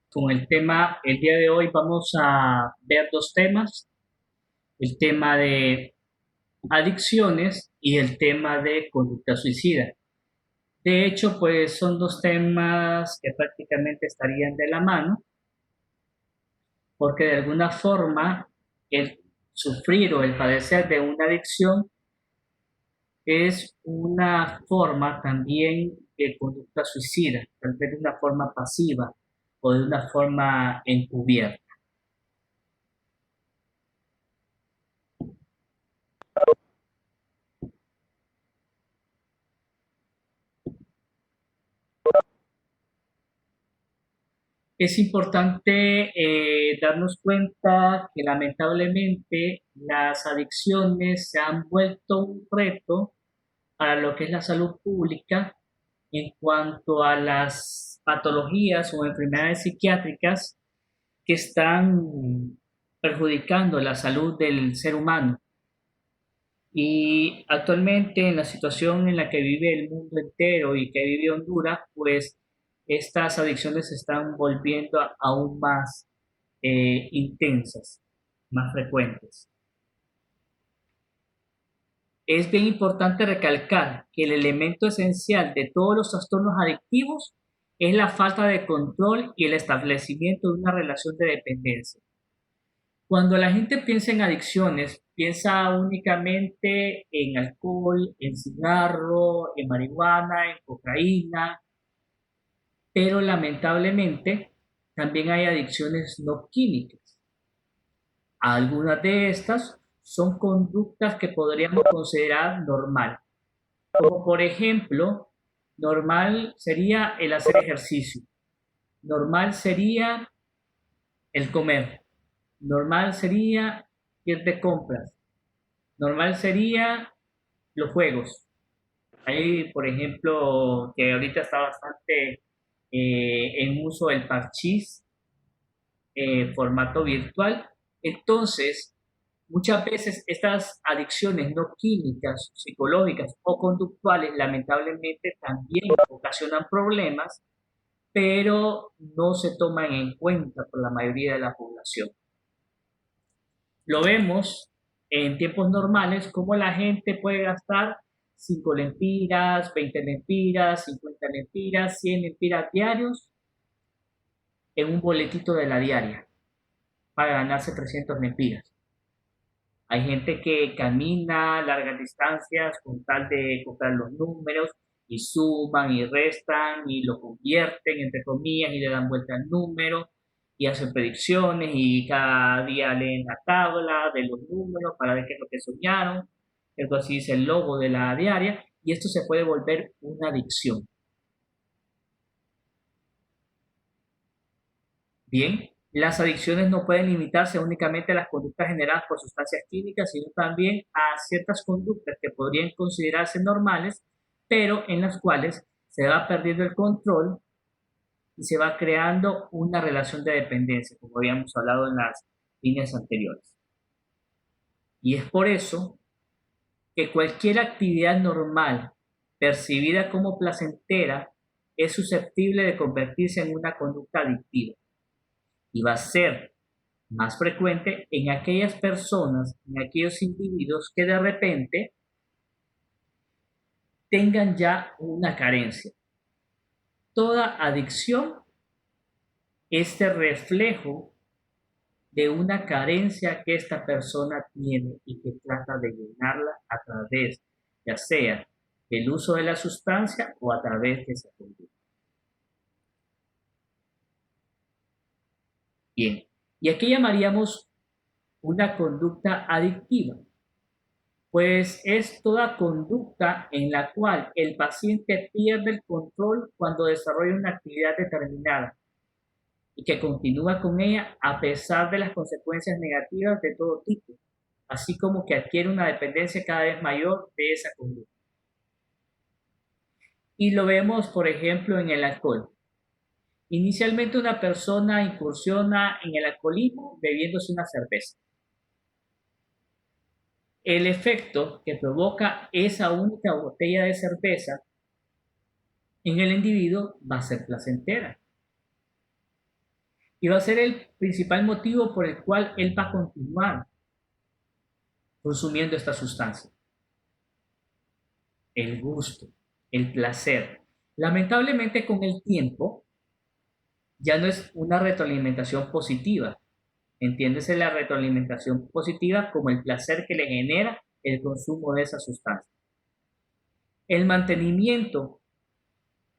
Con el día de hoy vamos a ver dos temas, el tema de adicciones y el tema de conducta suicida. De hecho, pues son dos temas que prácticamente estarían de la mano, porque de alguna forma el sufrir o el padecer de una adicción es una forma también de conducta suicida, tal vez de una forma pasiva o de una forma encubierta. Es importante darnos cuenta que lamentablemente las adicciones se han vuelto un reto para lo que es la salud pública en cuanto a las patologías o enfermedades psiquiátricas que están perjudicando la salud del ser humano. Y actualmente en la situación en la que vive el mundo entero y que vive Honduras, pues estas adicciones se están volviendo aún más intensas, más frecuentes. Es bien importante recalcar que el elemento esencial de todos los trastornos adictivos es la falta de control y el establecimiento de una relación de dependencia. Cuando la gente piensa en adicciones, piensa únicamente en alcohol, en cigarro, en marihuana, en cocaína, pero lamentablemente también hay adicciones no químicas. Algunas de estas son conductas que podríamos considerar normal, como por ejemplo, normal sería el hacer ejercicio, normal sería el comer, normal sería ir de compras, normal sería los juegos. Hay, por ejemplo, que ahorita está bastante en uso el parchís, formato virtual. Entonces, muchas veces estas adicciones no químicas, psicológicas o conductuales, lamentablemente también ocasionan problemas, pero no se toman en cuenta por la mayoría de la población. Lo vemos en tiempos normales como la gente puede gastar 5 lempiras, 20 lempiras, 50 lempiras, 100 lempiras diarios en un boletito de la diaria para ganarse 300 lempiras. Hay gente que camina largas distancias con tal de comprar los números y suman y restan y lo convierten entre comillas y le dan vuelta al número y hacen predicciones y cada día leen la tabla de los números para ver qué es lo que soñaron. Algo así es el logo de la diaria y esto se puede volver una adicción. Bien, las adicciones no pueden limitarse únicamente a las conductas generadas por sustancias químicas, sino también a ciertas conductas que podrían considerarse normales, pero en las cuales se va perdiendo el control y se va creando una relación de dependencia, como habíamos hablado en las líneas anteriores. Y es por eso que cualquier actividad normal percibida como placentera es susceptible de convertirse en una conducta adictiva y va a ser más frecuente en aquellas personas, en aquellos individuos que de repente tengan ya una carencia. Toda adicción es el reflejo de una carencia que esta persona tiene y que trata de llenarla a través, ya sea del uso de la sustancia o a través de esa conducta. Bien, ¿y a qué llamaríamos una conducta adictiva? Pues es toda conducta en la cual el paciente pierde el control cuando desarrolla una actividad determinada y que continúa con ella a pesar de las consecuencias negativas de todo tipo, así como que adquiere una dependencia cada vez mayor de esa conducta. Y lo vemos, por ejemplo, en el alcohol. Inicialmente una persona incursiona en el alcoholismo bebiéndose una cerveza. El efecto que provoca esa única botella de cerveza en el individuo va a ser placentera. Y va a ser el principal motivo por el cual él va a continuar consumiendo esta sustancia. El gusto, el placer. Lamentablemente con el tiempo ya no es una retroalimentación positiva. Entiéndese la retroalimentación positiva como el placer que le genera el consumo de esa sustancia. El mantenimiento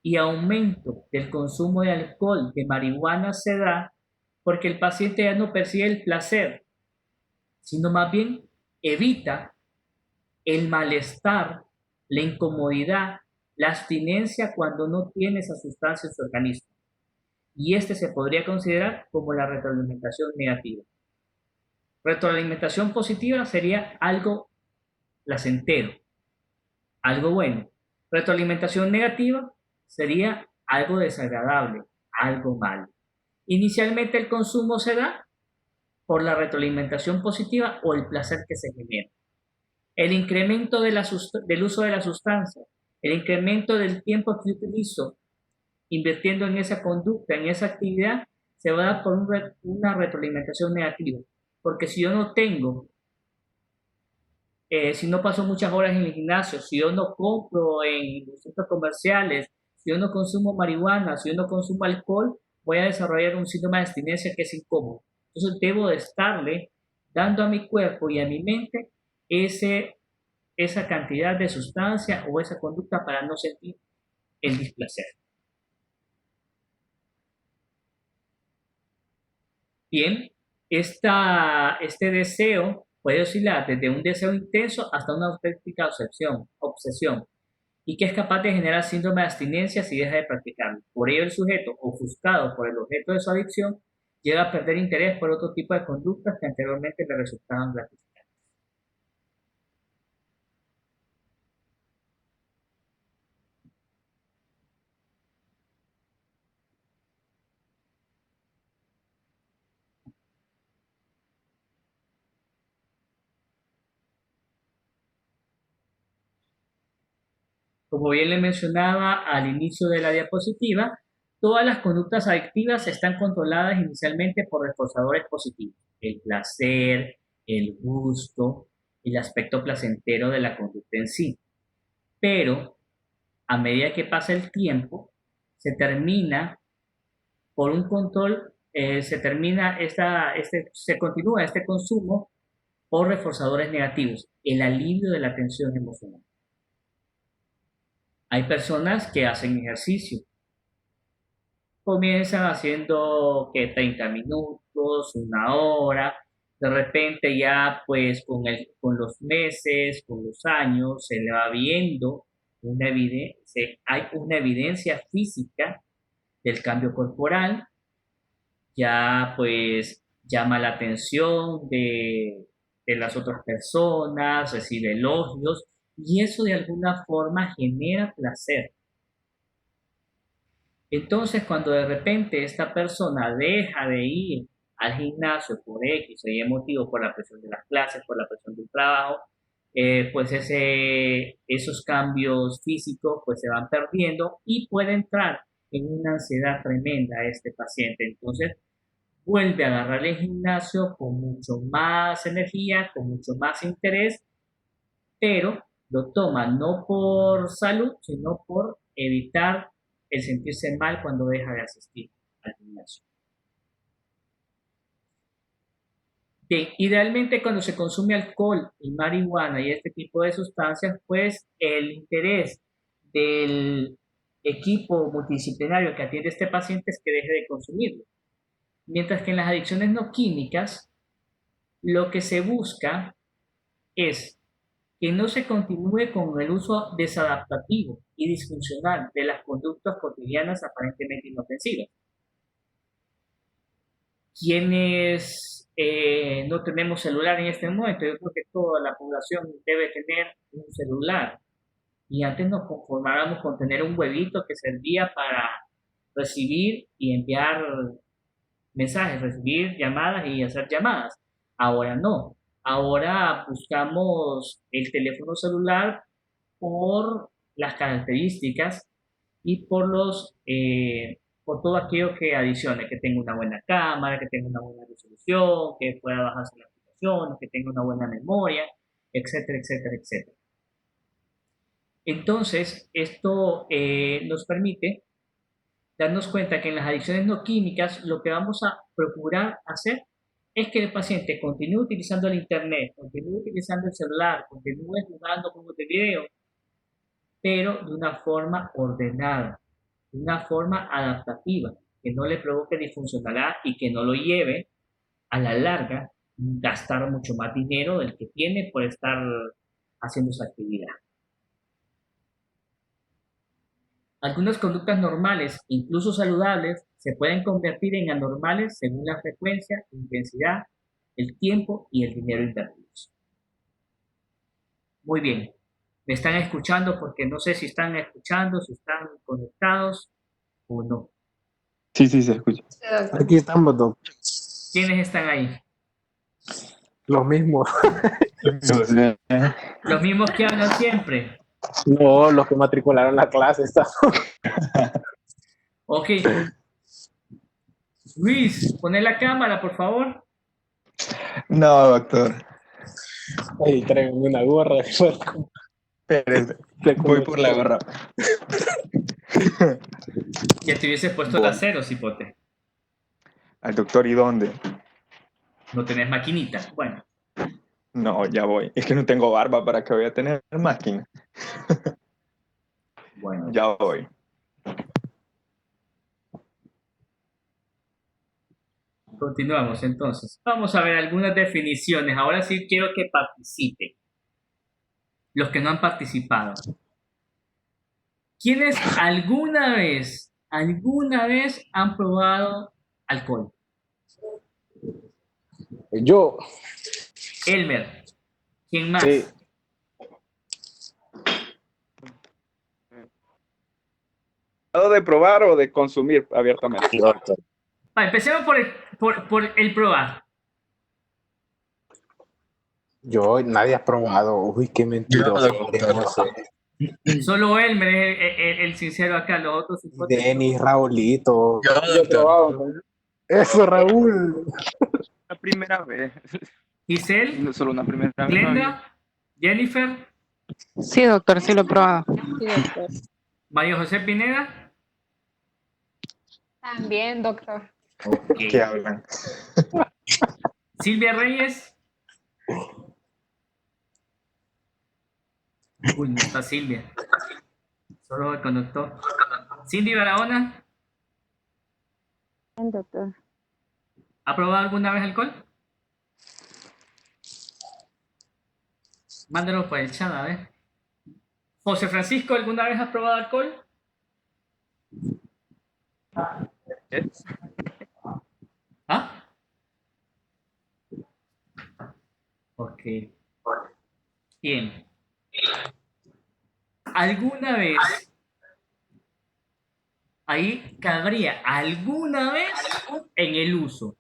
y aumento del consumo de alcohol, de marihuana, se da porque el paciente ya no percibe el placer, sino más bien evita el malestar, la incomodidad, la abstinencia cuando no tiene esa sustancia en su organismo. Y este se podría considerar como la retroalimentación negativa. Retroalimentación positiva sería algo placentero, algo bueno. Retroalimentación negativa sería algo desagradable, algo malo. Inicialmente el consumo se da por la retroalimentación positiva o el placer que se genera. El incremento del uso de la sustancia, el incremento del tiempo que utilizo invirtiendo en esa conducta, en esa actividad, se va a dar por una retroalimentación negativa. Porque si yo no tengo, si no paso muchas horas en el gimnasio, si yo no compro en los centros comerciales, si yo no consumo marihuana, si yo no consumo alcohol, voy a desarrollar un síndrome de abstinencia que es incómodo. Entonces debo de estarle dando a mi cuerpo y a mi mente esa cantidad de sustancia o esa conducta para no sentir el displacer. Bien, este deseo puede oscilar desde un deseo intenso hasta una auténtica obsesión, y que es capaz de generar síndrome de abstinencia si deja de practicarlo. Por ello, el sujeto, ofuscado por el objeto de su adicción, llega a perder interés por otro tipo de conductas que anteriormente le resultaban gratificantes. Como bien le mencionaba al inicio de la diapositiva, todas las conductas adictivas están controladas inicialmente por reforzadores positivos. El placer, el gusto, el aspecto placentero de la conducta en sí. Pero a medida que pasa el tiempo, se termina por un control, se continúa este consumo por reforzadores negativos, el alivio de la tensión emocional. Hay personas que hacen ejercicio, comienzan haciendo que 30 minutos, una hora, de repente ya pues con los meses, con los años, se le va viendo hay una evidencia física del cambio corporal, ya pues llama la atención de las otras personas, recibe elogios y eso de alguna forma genera placer. Entonces, cuando de repente esta persona deja de ir al gimnasio por X o Y motivo, por la presión de las clases, por la presión del trabajo, pues esos cambios físicos pues se van perdiendo y puede entrar en una ansiedad tremenda a este paciente. Entonces, vuelve a agarrar el gimnasio con mucho más energía, con mucho más interés, pero lo toma no por salud, sino por evitar el sentirse mal cuando deja de asistir al gimnasio. Bien, idealmente cuando se consume alcohol y marihuana y este tipo de sustancias, pues el interés del equipo multidisciplinario que atiende a este paciente es que deje de consumirlo. Mientras que en las adicciones no químicas, lo que se busca es que no se continúe con el uso desadaptativo y disfuncional de las conductas cotidianas aparentemente inofensivas. Quienes no tenemos celular en este momento, yo creo que toda la población debe tener un celular. Y antes nos conformábamos con tener un huevito que servía para recibir y enviar mensajes, recibir llamadas y hacer llamadas. Ahora no. Ahora buscamos el teléfono celular por las características y por todo aquello que adicione, que tenga una buena cámara, que tenga una buena resolución, que pueda bajarse la aplicación, que tenga una buena memoria, etcétera, etcétera, etcétera. Entonces, esto nos permite darnos cuenta que en las adicciones no químicas lo que vamos a procurar hacer es que el paciente continúe utilizando el internet, continúe utilizando el celular, continúe jugando juegos de video, pero de una forma ordenada, de una forma adaptativa, que no le provoque disfuncionalidad y que no lo lleve a la larga gastar mucho más dinero del que tiene por estar haciendo esa actividad. Algunas conductas normales, incluso saludables, se pueden convertir en anormales según la frecuencia, intensidad, el tiempo y el dinero invertidos. Muy bien, me están escuchando porque no sé si están escuchando, si están conectados o no. Sí, se escucha. Aquí estamos, doctor. ¿Quiénes están ahí? Los mismos. Los mismos que hablan siempre. No, los que matricularon la clase. Ok. Luis, poné la cámara, por favor. No, doctor. Ay, tráiganme una gorra. Espérese. Voy por la gorra. Ya te hubiese puesto la cero, cipote. Al doctor, ¿y dónde? No tenés maquinita. Bueno. No, ya voy. Es que no tengo barba para que voy a tener máquina. Bueno. Ya voy. Continuamos entonces. Vamos a ver algunas definiciones. Ahora sí quiero que participen. Los que no han participado. ¿Quiénes alguna vez han probado alcohol? Yo. Elmer. ¿Quién más? Sí. ¿De probar o de consumir abiertamente? Empecemos por el probar. Yo, nadie ha probado. Uy, qué mentiroso. No sé. Solo Elmer es el sincero acá, los otros. Denis, Raulito. Yo he probado. Eso, Raúl. La primera vez. Giselle. No solo una primera vez. Glenda. Jennifer. Sí, doctor, sí lo he probado. Sí, doctor. María José Pineda. También, doctor. Okay. ¿Qué hablan? Silvia Reyes. Uy, no está Silvia. Solo el conductor. Cindy Barahona. Bien, doctor. ¿Ha probado alguna vez alcohol? Mándalo por el chat, a ver. José Francisco, ¿alguna vez has probado alcohol? ¿Ah? Ok. Bien. ¿Alguna vez? Ahí cabría alguna vez en el uso.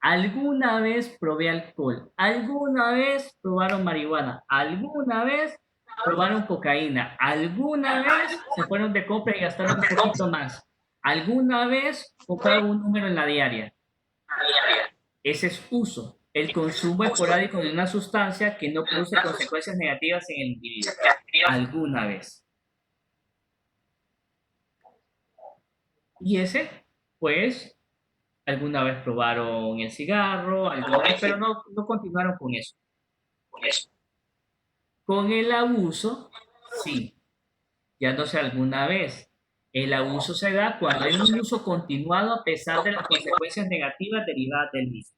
¿Alguna vez probé alcohol? ¿Alguna vez probaron marihuana? ¿Alguna vez probaron cocaína? ¿Alguna vez se fueron de compra y gastaron un poquito más? ¿Alguna vez compraron un número en la diaria? Ese es uso. El consumo esporádico de una sustancia que no produce consecuencias negativas en el individuo. ¿Alguna vez? Y ese, pues, alguna vez probaron el cigarro, pero no continuaron con eso. Con el abuso, sí. Ya no sé alguna vez. El abuso se da cuando hay un uso continuado a pesar de las consecuencias negativas derivadas del mismo.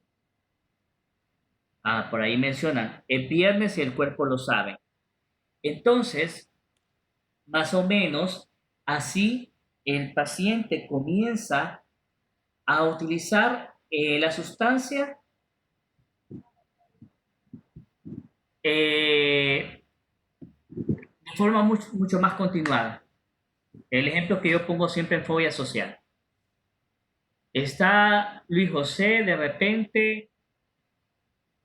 Por ahí mencionan, es viernes y el cuerpo lo sabe. Entonces, más o menos, así el paciente comienza a utilizar la sustancia de forma mucho más continuada. El ejemplo que yo pongo siempre en fobia social. Está Luis José de repente,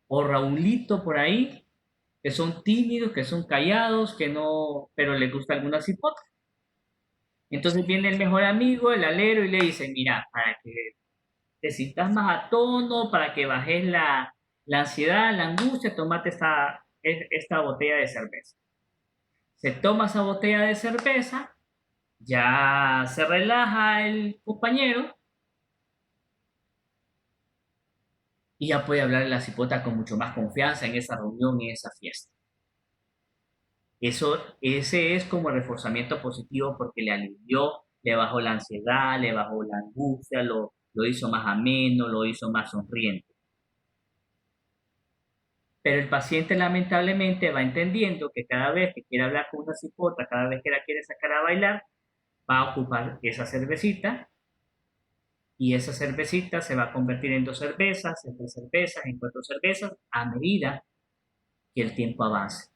o Raulito por ahí, que son tímidos, que son callados, que no, pero les gusta alguna cipote. Entonces viene el mejor amigo, el alero, y le dice, mira, para que te sientas más a tono, para que bajes la ansiedad, la angustia, tómate esta botella de cerveza. Se toma esa botella de cerveza, ya se relaja el compañero y ya puede hablar de la cipota con mucho más confianza en esa reunión, en esa fiesta. Ese es como reforzamiento positivo porque le alivió, le bajó la ansiedad, le bajó la angustia, lo hizo más ameno, lo hizo más sonriente. Pero el paciente lamentablemente va entendiendo que cada vez que quiere hablar con una cipota, cada vez que la quiere sacar a bailar, va a ocupar esa cervecita y esa cervecita se va a convertir en 2 cervezas, en 3 cervezas, en 4 cervezas a medida que el tiempo avance.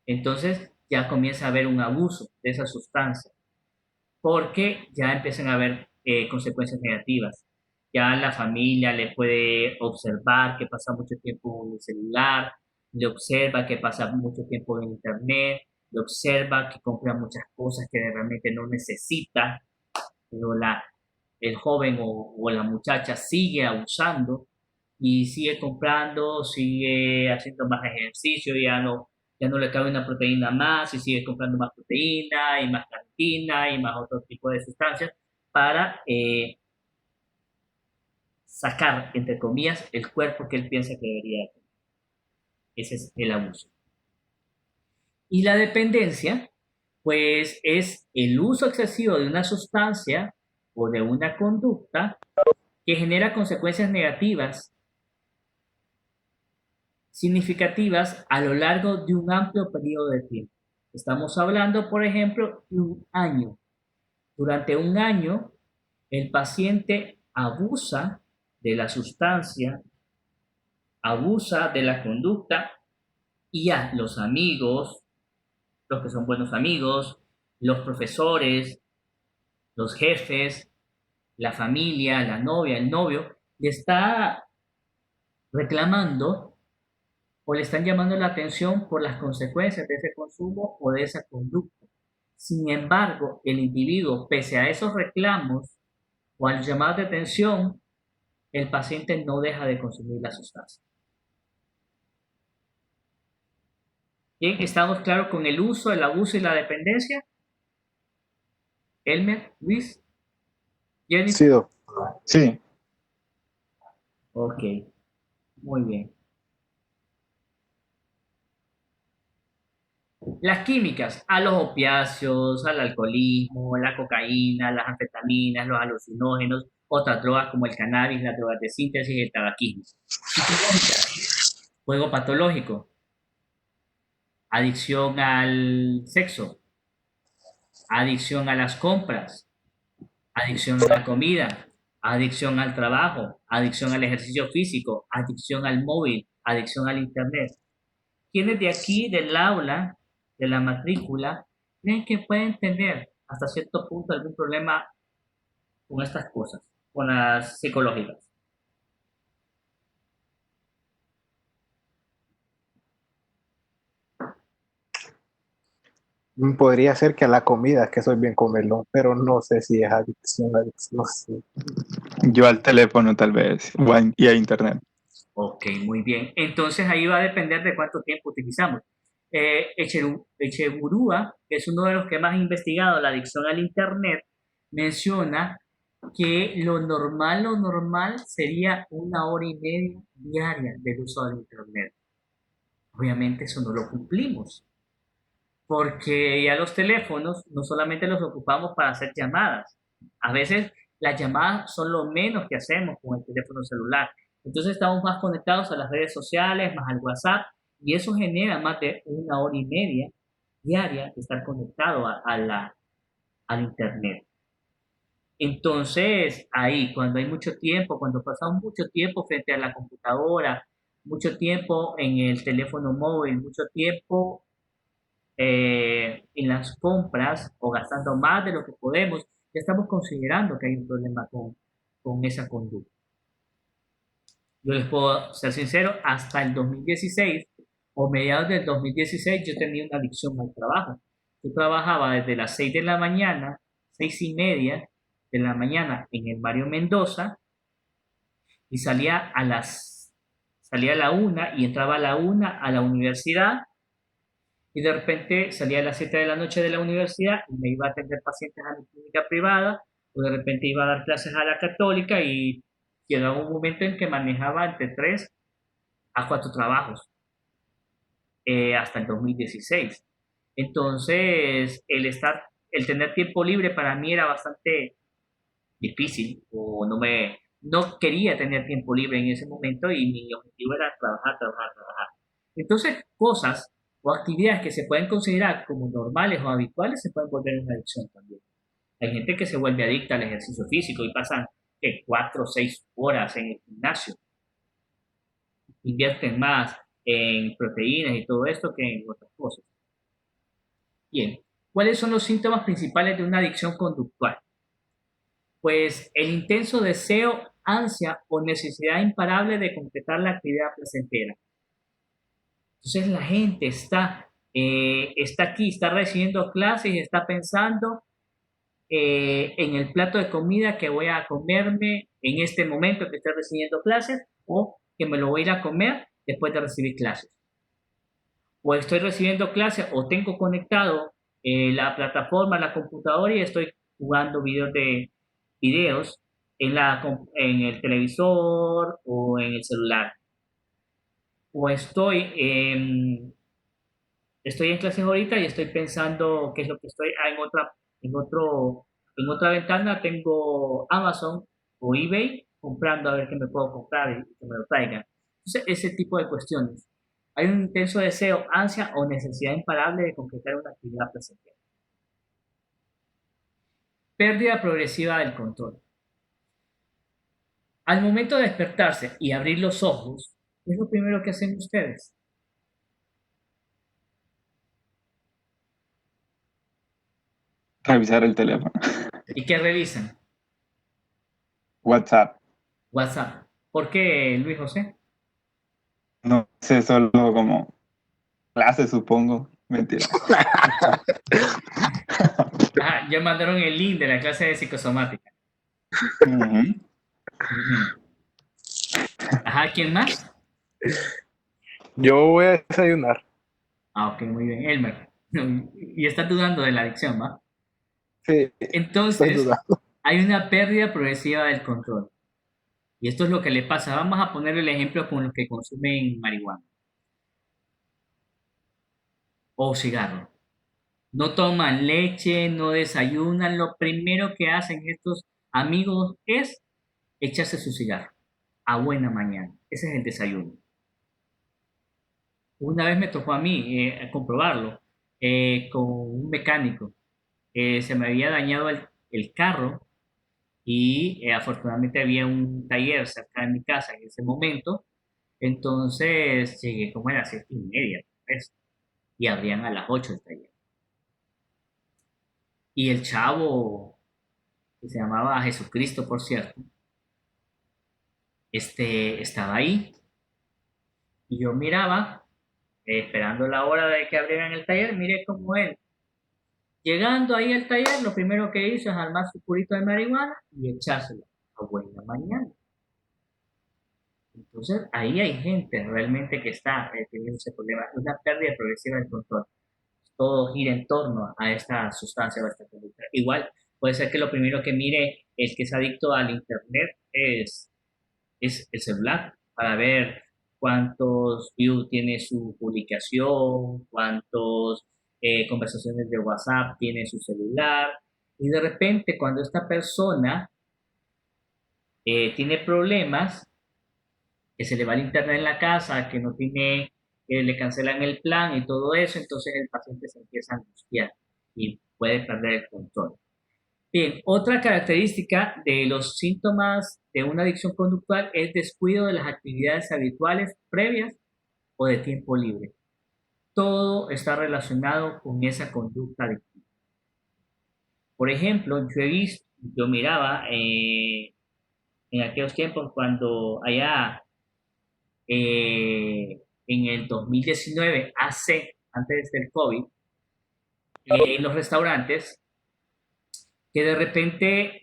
Entonces ya comienza a haber un abuso de esa sustancia porque ya empiezan a haber consecuencias negativas. Ya la familia le puede observar que pasa mucho tiempo en el celular, le observa que pasa mucho tiempo en internet, le observa que compra muchas cosas que realmente no necesita, pero el joven o la muchacha sigue abusando y sigue comprando, sigue haciendo más ejercicio, ya no le cabe una proteína más y sigue comprando más proteína y más carnitina y más otro tipo de sustancias para sacar, entre comillas, el cuerpo que él piensa que debería tener. Ese es el abuso. Y la dependencia, pues es el uso excesivo de una sustancia o de una conducta que genera consecuencias negativas significativas a lo largo de un amplio periodo de tiempo. Estamos hablando, por ejemplo, de un año. Durante un año, el paciente abusa de la sustancia, abusa de la conducta y ya los amigos, los que son buenos amigos, los profesores, los jefes, la familia, la novia, el novio, le está reclamando o le están llamando la atención por las consecuencias de ese consumo o de esa conducta. Sin embargo, el individuo, pese a esos reclamos o al llamado de atención, el paciente no deja de consumir la sustancia. Bien, ¿estamos claros con el uso, el abuso y la dependencia? Elmer, Luis, Jenny. Sí, doctor. Sí, Ok, muy bien. Las químicas, a los opiáceos, al alcoholismo, la cocaína, las anfetaminas, los alucinógenos, otras drogas como el cannabis, las drogas de síntesis y el tabaquismo. Psicológicas, juego patológico, adicción al sexo, adicción a las compras, adicción a la comida, adicción al trabajo, adicción al ejercicio físico, adicción al móvil, adicción al internet. ¿Quiénes de aquí del aula, de la matrícula, creen que pueden tener hasta cierto punto algún problema con estas cosas, con las psicológicas? Podría ser que a la comida, que soy bien comelón, pero no sé si es adicción, no sé. yo al teléfono tal vez, y a internet. Ok, muy bien. Entonces ahí va a depender de cuánto tiempo utilizamos. Echeburúa, que es uno de los que más ha investigado la adicción al internet, menciona que lo normal sería 1 hora y media diaria del uso del internet. Obviamente eso no lo cumplimos, porque ya los teléfonos no solamente los ocupamos para hacer llamadas, a veces las llamadas son lo menos que hacemos con el teléfono celular. Entonces estamos más conectados a las redes sociales, más al WhatsApp, y eso genera más de 1 hora y media diaria de estar conectado al internet. Entonces, ahí, cuando hay mucho tiempo, cuando pasamos mucho tiempo frente a la computadora, mucho tiempo en el teléfono móvil, mucho tiempo en las compras o gastando más de lo que podemos, ya estamos considerando que hay un problema con esa conducta. Yo les puedo ser sincero, hasta el 2016 o mediados del 2016 yo tenía una adicción al trabajo. Yo trabajaba desde las 6 de la mañana 6:30 de la mañana en el Mario Mendoza y salía a la 1 y entraba a la 1 a la universidad y de repente salía a las 7 de la noche de la universidad y me iba a atender pacientes a mi clínica privada o de repente iba a dar clases a la católica y llegaba un momento en que manejaba entre 3 a 4 trabajos hasta el 2016. Entonces, el tener tiempo libre para mí era bastante difícil o no quería tener tiempo libre en ese momento y mi objetivo era trabajar, trabajar, trabajar. Entonces, cosas o actividades que se pueden considerar como normales o habituales se pueden volver una adicción también. Hay gente que se vuelve adicta al ejercicio físico y pasan 4 o 6 horas en el gimnasio. Invierten más en proteínas y todo esto que en otras cosas. Bien, ¿cuáles son los síntomas principales de una adicción conductual? Pues el intenso deseo, ansia o necesidad imparable de completar la actividad placentera. Entonces la gente está aquí, está recibiendo clases y está pensando en el plato de comida que voy a comerme en este momento que estoy recibiendo clases o que me lo voy a ir a comer después de recibir clases. O estoy recibiendo clases o tengo conectado la plataforma, la computadora y estoy jugando videos en el televisor o en el celular. O estoy en clases ahorita y estoy pensando qué es lo que en otra ventana tengo Amazon o eBay comprando a ver qué me puedo comprar y que me lo traigan. Entonces, ese tipo de cuestiones. Hay un intenso deseo, ansia o necesidad imparable de completar una actividad placentera. Pérdida progresiva del control. Al momento de despertarse y abrir los ojos, ¿qué es lo primero que hacen ustedes? Revisar el teléfono. ¿Y qué revisan? WhatsApp. WhatsApp. ¿Por qué, Luis José? No sé, solo como clase, supongo. Mentira. Ajá, ya mandaron el link de la clase de psicosomática. Ujú. Ujú. Ajá, ¿quién más? Yo voy a desayunar. Ah, ok, muy bien, Elmer. Y está dudando de la adicción, ¿va? Sí, estoy Entonces, dudando. hay una pérdida progresiva del control. Y esto es lo que le pasa. Vamos a poner el ejemplo con los que consumen marihuana o cigarro. No toman leche, no desayunan. Lo primero que hacen estos amigos es echarse su cigarro a buena mañana. Ese es el desayuno. Una vez me tocó a mí comprobarlo con un mecánico. Se me había dañado el carro y afortunadamente había un taller cerca de mi casa en ese momento. Entonces llegué como a las 7:30, pues, y abrían a las 8 el taller. Y el chavo, que se llamaba Jesucristo, por cierto, estaba ahí y yo miraba, esperando la hora de que abrieran el taller, miré como él. Llegando ahí al taller, lo primero que hizo es armar su purito de marihuana y echárselo a buena mañana. Entonces, ahí hay gente realmente que está teniendo ese problema, una pérdida progresiva del control. Todo gira en torno a esta sustancia o a esta conducta. Igual, puede ser que lo primero que mire el que es adicto al Internet es el celular, para ver cuántos views tiene su publicación, cuántas conversaciones de WhatsApp tiene su celular. Y de repente, cuando esta persona tiene problemas, que se le va el internet en la casa, que no tiene, que le cancelan el plan y todo eso, entonces el paciente se empieza a angustiar y puede perder el control. Bien, otra característica de los síntomas de una adicción conductual es descuido de las actividades habituales previas o de tiempo libre. Todo está relacionado con esa conducta adictiva. Por ejemplo, yo miraba en aquellos tiempos cuando allá en el 2019, antes del COVID, en los restaurantes que de repente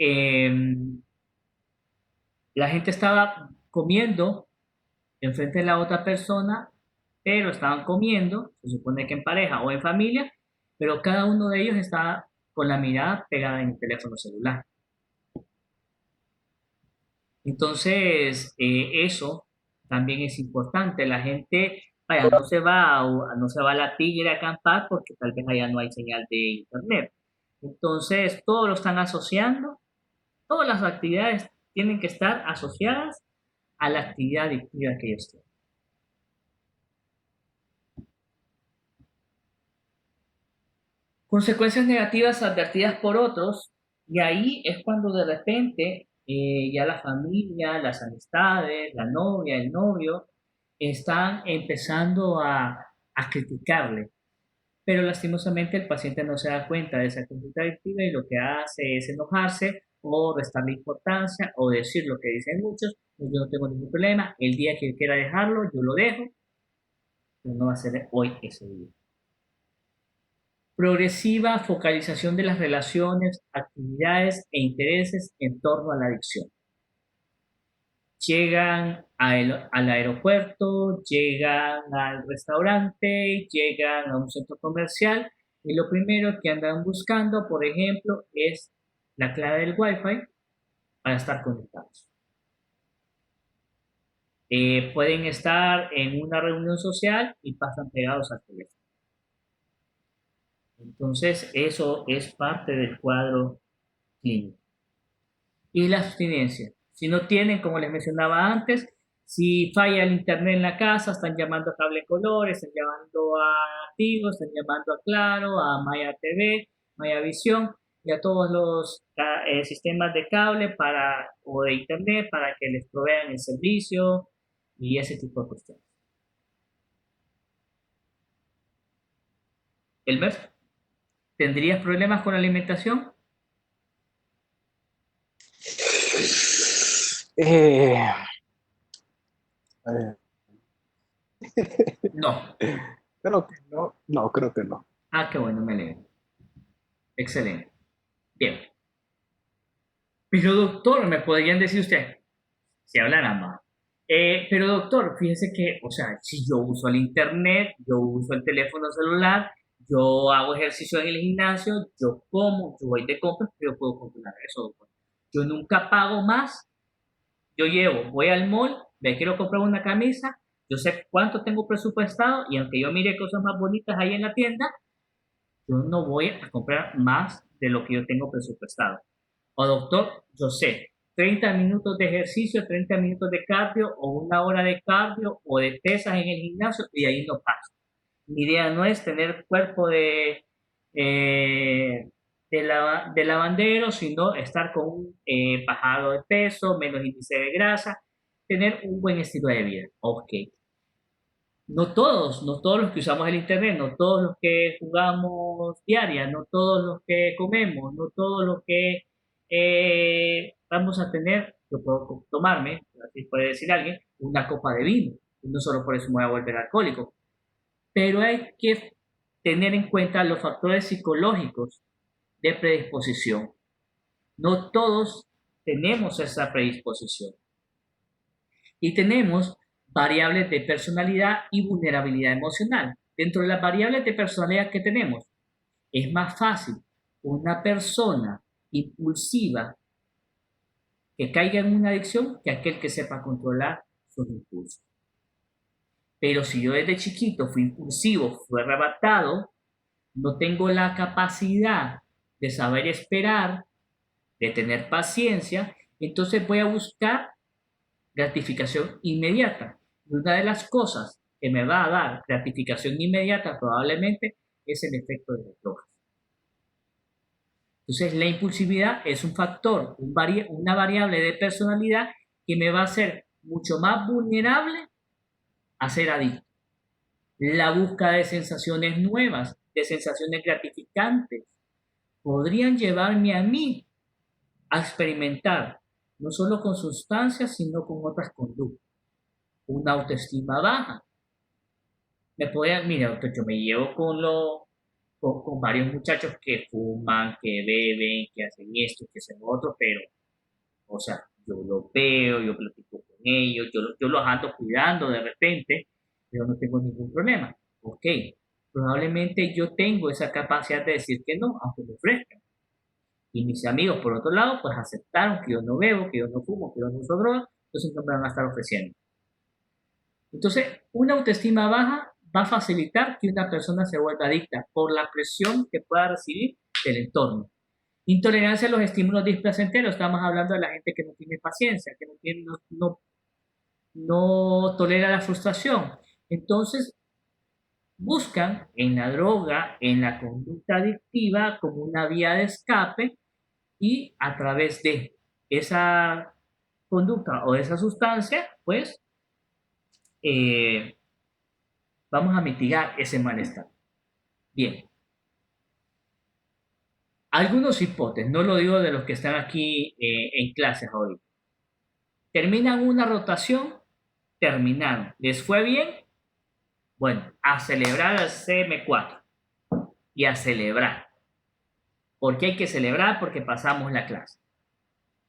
la gente estaba comiendo enfrente de la otra persona, pero estaban comiendo, se supone que en pareja o en familia, pero cada uno de ellos estaba con la mirada pegada en el teléfono celular. Entonces, eso también es importante. La gente, vaya, no se va a la tigre a acampar porque tal vez allá no hay señal de internet. Entonces, todos lo están asociando, todas las actividades tienen que estar asociadas a la actividad adictiva que ellos tienen. Consecuencias negativas advertidas por otros, y ahí es cuando de repente ya la familia, las amistades, la novia, el novio, están empezando a criticarle. Pero lastimosamente el paciente no se da cuenta de esa conducta adictiva y lo que hace es enojarse o restarle importancia o decir lo que dicen muchos: "Pues yo no tengo ningún problema, el día que quiera dejarlo, yo lo dejo", pero no va a ser hoy ese día. Progresiva focalización de las relaciones, actividades e intereses en torno a la adicción. Llegan al aeropuerto, llegan al restaurante, llegan a un centro comercial y lo primero que andan buscando, por ejemplo, es la clave del Wi-Fi para estar conectados. Pueden estar en una reunión social y pasan pegados al teléfono. Entonces, eso es parte del cuadro clínico. Y la abstinencia. Si no tienen, como les mencionaba antes, si falla el internet en la casa, están llamando a Cable Color, están llamando a Tigo, están llamando a Claro, a Maya TV, Maya Visión y a todos los sistemas de cable o de internet para que les provean el servicio y ese tipo de cuestiones. Elmer, ¿tendrías problemas con la alimentación? Eh, No. Creo que no. No, creo que no. Ah, qué bueno, me alegro. Excelente. Bien. Pero doctor, me podrían decir usted, si hablaran más. Pero doctor, fíjese que, o sea, si yo uso el internet, yo uso el teléfono celular, yo hago ejercicio en el gimnasio, yo como, yo voy de compras, yo puedo controlar eso, doctor. Yo nunca pago más. Voy al mall, me quiero comprar una camisa, yo sé cuánto tengo presupuestado y aunque yo mire cosas más bonitas ahí en la tienda, yo no voy a comprar más de lo que yo tengo presupuestado. O doctor, yo sé, 30 minutos de ejercicio, 30 minutos de cardio o una hora de cardio o de pesas en el gimnasio y ahí no paso. Mi idea no es tener cuerpo de lavandero, sino estar con un bajado de peso, menos índice de grasa, tener un buen estilo de vida. Ok. No todos los que usamos el internet, no todos los que jugamos diaria, no todos los que comemos, no todos los que vamos a tener, yo puedo tomarme, así puede decir alguien, una copa de vino, y no solo por eso me voy a volver alcohólico, pero hay que tener en cuenta los factores psicológicos de predisposición. No todos tenemos esa predisposición y tenemos variables de personalidad y vulnerabilidad emocional. Dentro de las variables de personalidad que tenemos, es más fácil una persona impulsiva que caiga en una adicción que aquel que sepa controlar sus impulsos. Pero si yo desde chiquito fui impulsivo, fui arrebatado, no tengo la capacidad de saber esperar, de tener paciencia, entonces voy a buscar gratificación inmediata. Y una de las cosas que me va a dar gratificación inmediata probablemente es el efecto de las drogas. Entonces la impulsividad es un factor, una variable de personalidad que me va a hacer mucho más vulnerable a ser adicto. La búsqueda de sensaciones nuevas, de sensaciones gratificantes, podrían llevarme a mí a experimentar no solo con sustancias, sino con otras conductas. Una autoestima baja. Mira, doctor, yo me llevo con varios muchachos que fuman, que beben, que hacen esto, que hacen lo otro, pero, o sea, yo los veo, yo platico con ellos, yo los ando cuidando de repente, yo no tengo ningún problema. Ok, probablemente yo tengo esa capacidad de decir que no, aunque me ofrezcan. Y mis amigos, por otro lado, pues aceptaron que yo no bebo, que yo no fumo, que yo no uso drogas, entonces no me van a estar ofreciendo. Entonces, una autoestima baja va a facilitar que una persona se vuelva adicta por la presión que pueda recibir del entorno. Intolerancia a los estímulos displacenteros. Estamos hablando de la gente que no tiene paciencia, que no tolera la frustración. Entonces, buscan en la droga, en la conducta adictiva, como una vía de escape y a través de esa conducta o de esa sustancia, pues vamos a mitigar ese malestar. Bien. Algunos hipótesis, no lo digo de los que están aquí en clases hoy. Terminan una rotación, terminaron. ¿Les fue bien? Bueno, a celebrar al CM4 y a celebrar. ¿Por qué hay que celebrar? Porque pasamos la clase.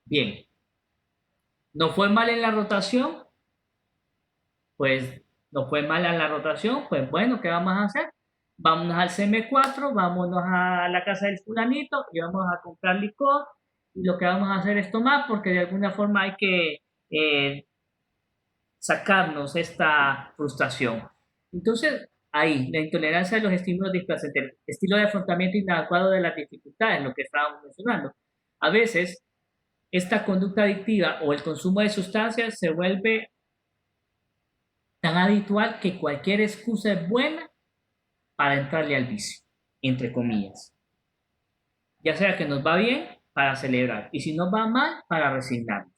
Bien. ¿No fue mal en la rotación? Pues no fue mal en la rotación, pues bueno, ¿qué vamos a hacer? Vámonos al CM4, vámonos a la casa del fulanito y vamos a comprar licor y lo que vamos a hacer es tomar porque de alguna forma hay que sacarnos esta frustración. Entonces, ahí, la intolerancia a los estímulos displacenteros, estilo de afrontamiento inadecuado de las dificultades, lo que estábamos mencionando. A veces, esta conducta adictiva o el consumo de sustancias se vuelve tan habitual que cualquier excusa es buena para entrarle al vicio, entre comillas. Ya sea que nos va bien, para celebrar, y si nos va mal, para resignarnos.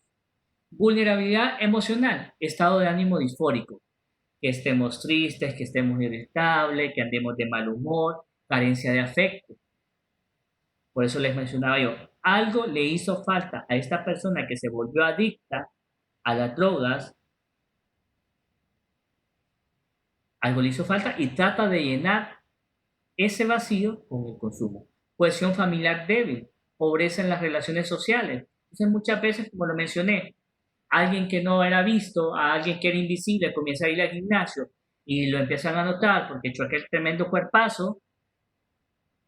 Vulnerabilidad emocional, estado de ánimo disfórico, que estemos tristes, que estemos irritables, que andemos de mal humor, carencia de afecto. Por eso les mencionaba yo, algo le hizo falta a esta persona que se volvió adicta a las drogas, algo le hizo falta y trata de llenar ese vacío con el consumo. Cohesión familiar débil, pobreza en las relaciones sociales. Entonces muchas veces, como lo mencioné, alguien que no era visto, a alguien que era invisible, comienza a ir al gimnasio y lo empiezan a notar porque echó aquel tremendo cuerpazo,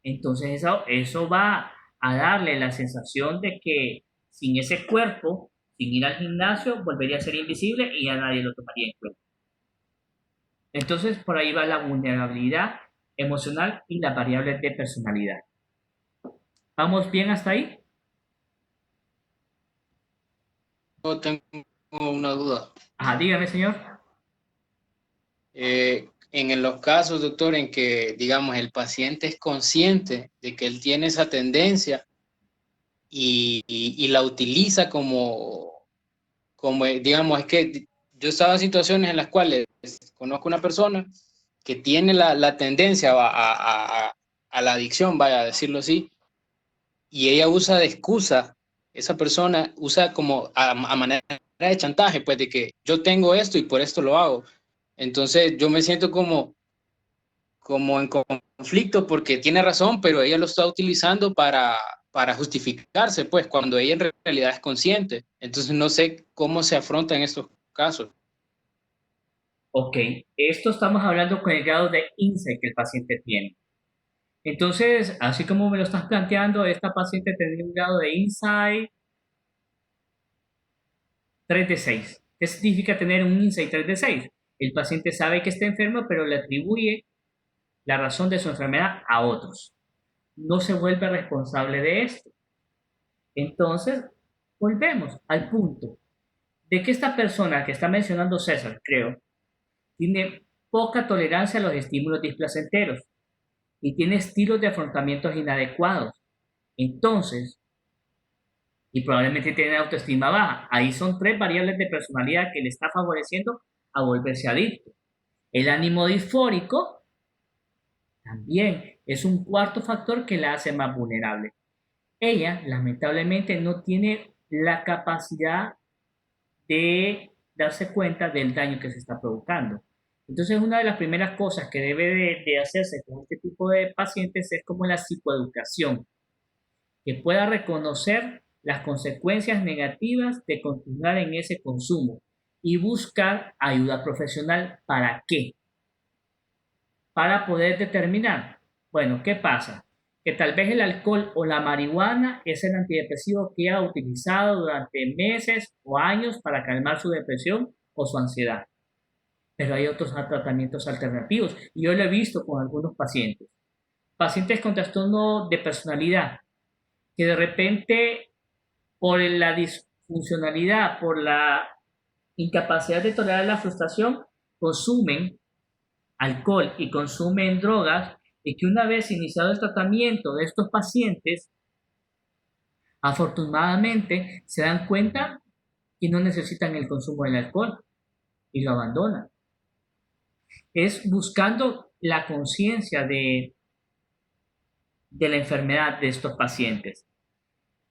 entonces eso va a darle la sensación de que sin ese cuerpo, sin ir al gimnasio, volvería a ser invisible y ya nadie lo tomaría en cuenta. Entonces por ahí va la vulnerabilidad emocional y las variables de personalidad. ¿Vamos bien hasta ahí? Yo tengo una duda. Ajá, dígame, señor. En los casos, doctor, en que, digamos, el paciente es consciente de que él tiene esa tendencia y la utiliza como, digamos, es que yo estaba en situaciones en las cuales conozco una persona que tiene la tendencia a la adicción, vaya a decirlo así, y ella usa de excusa, esa persona usa como a manera de chantaje, pues de que yo tengo esto y por esto lo hago. Entonces yo me siento como en conflicto porque tiene razón, pero ella lo está utilizando para justificarse, pues cuando ella en realidad es consciente. Entonces no sé cómo se afronta en estos casos. Ok, esto estamos hablando con el grado de insight que el paciente tiene. Entonces, así como me lo estás planteando, esta paciente tendría un grado de insight 3 de 6. ¿Qué significa tener un insight 3 de 6? El paciente sabe que está enfermo, pero le atribuye la razón de su enfermedad a otros. No se vuelve responsable de esto. Entonces, volvemos al punto de que esta persona que está mencionando César, creo, tiene poca tolerancia a los estímulos displacenteros y tiene estilos de afrontamientos inadecuados. Entonces, y probablemente tiene autoestima baja. Ahí son 3 variables de personalidad que le está favoreciendo a volverse adicto. El ánimo disfórico también es un cuarto factor que la hace más vulnerable. Ella, lamentablemente, no tiene la capacidad de darse cuenta del daño que se está provocando. Entonces, una de las primeras cosas que debe de hacerse con este tipo de pacientes es como la psicoeducación, que pueda reconocer las consecuencias negativas de continuar en ese consumo y buscar ayuda profesional. ¿Para qué? Para poder determinar, bueno, ¿qué pasa? Que tal vez el alcohol o la marihuana es el antidepresivo que ha utilizado durante meses o años para calmar su depresión o su ansiedad. Pero hay otros tratamientos alternativos y yo lo he visto con algunos pacientes. Pacientes con trastorno de personalidad que de repente por la disfuncionalidad, por la incapacidad de tolerar la frustración, consumen alcohol y consumen drogas, y que una vez iniciado el tratamiento de estos pacientes, afortunadamente se dan cuenta que no necesitan el consumo del alcohol y lo abandonan. Es buscando la conciencia de la enfermedad de estos pacientes.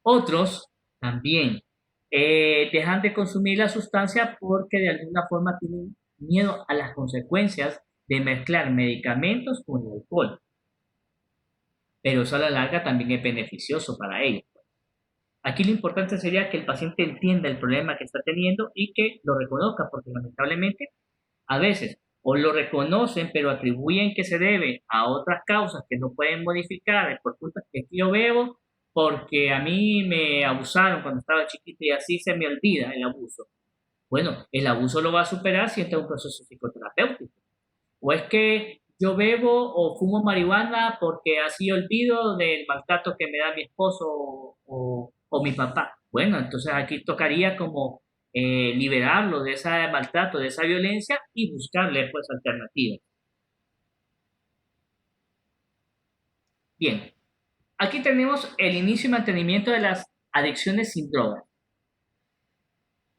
Otros también dejan de consumir la sustancia porque de alguna forma tienen miedo a las consecuencias de mezclar medicamentos con el alcohol. Pero eso a la larga también es beneficioso para ellos. Aquí lo importante sería que el paciente entienda el problema que está teniendo y que lo reconozca, porque lamentablemente a veces o lo reconocen pero atribuyen que se debe a otras causas que no pueden modificar por culpa que yo bebo porque a mí me abusaron cuando estaba chiquito y así se me olvida el abuso. Bueno, el abuso lo va a superar si entra en un proceso psicoterapéutico. O es que yo bebo o fumo marihuana porque así olvido del maltrato que me da mi esposo o mi papá. Bueno, entonces aquí tocaría como liberarlo de ese maltrato, de esa violencia y buscarle pues alternativas. Bien, aquí tenemos el inicio y mantenimiento de las adicciones sin drogas.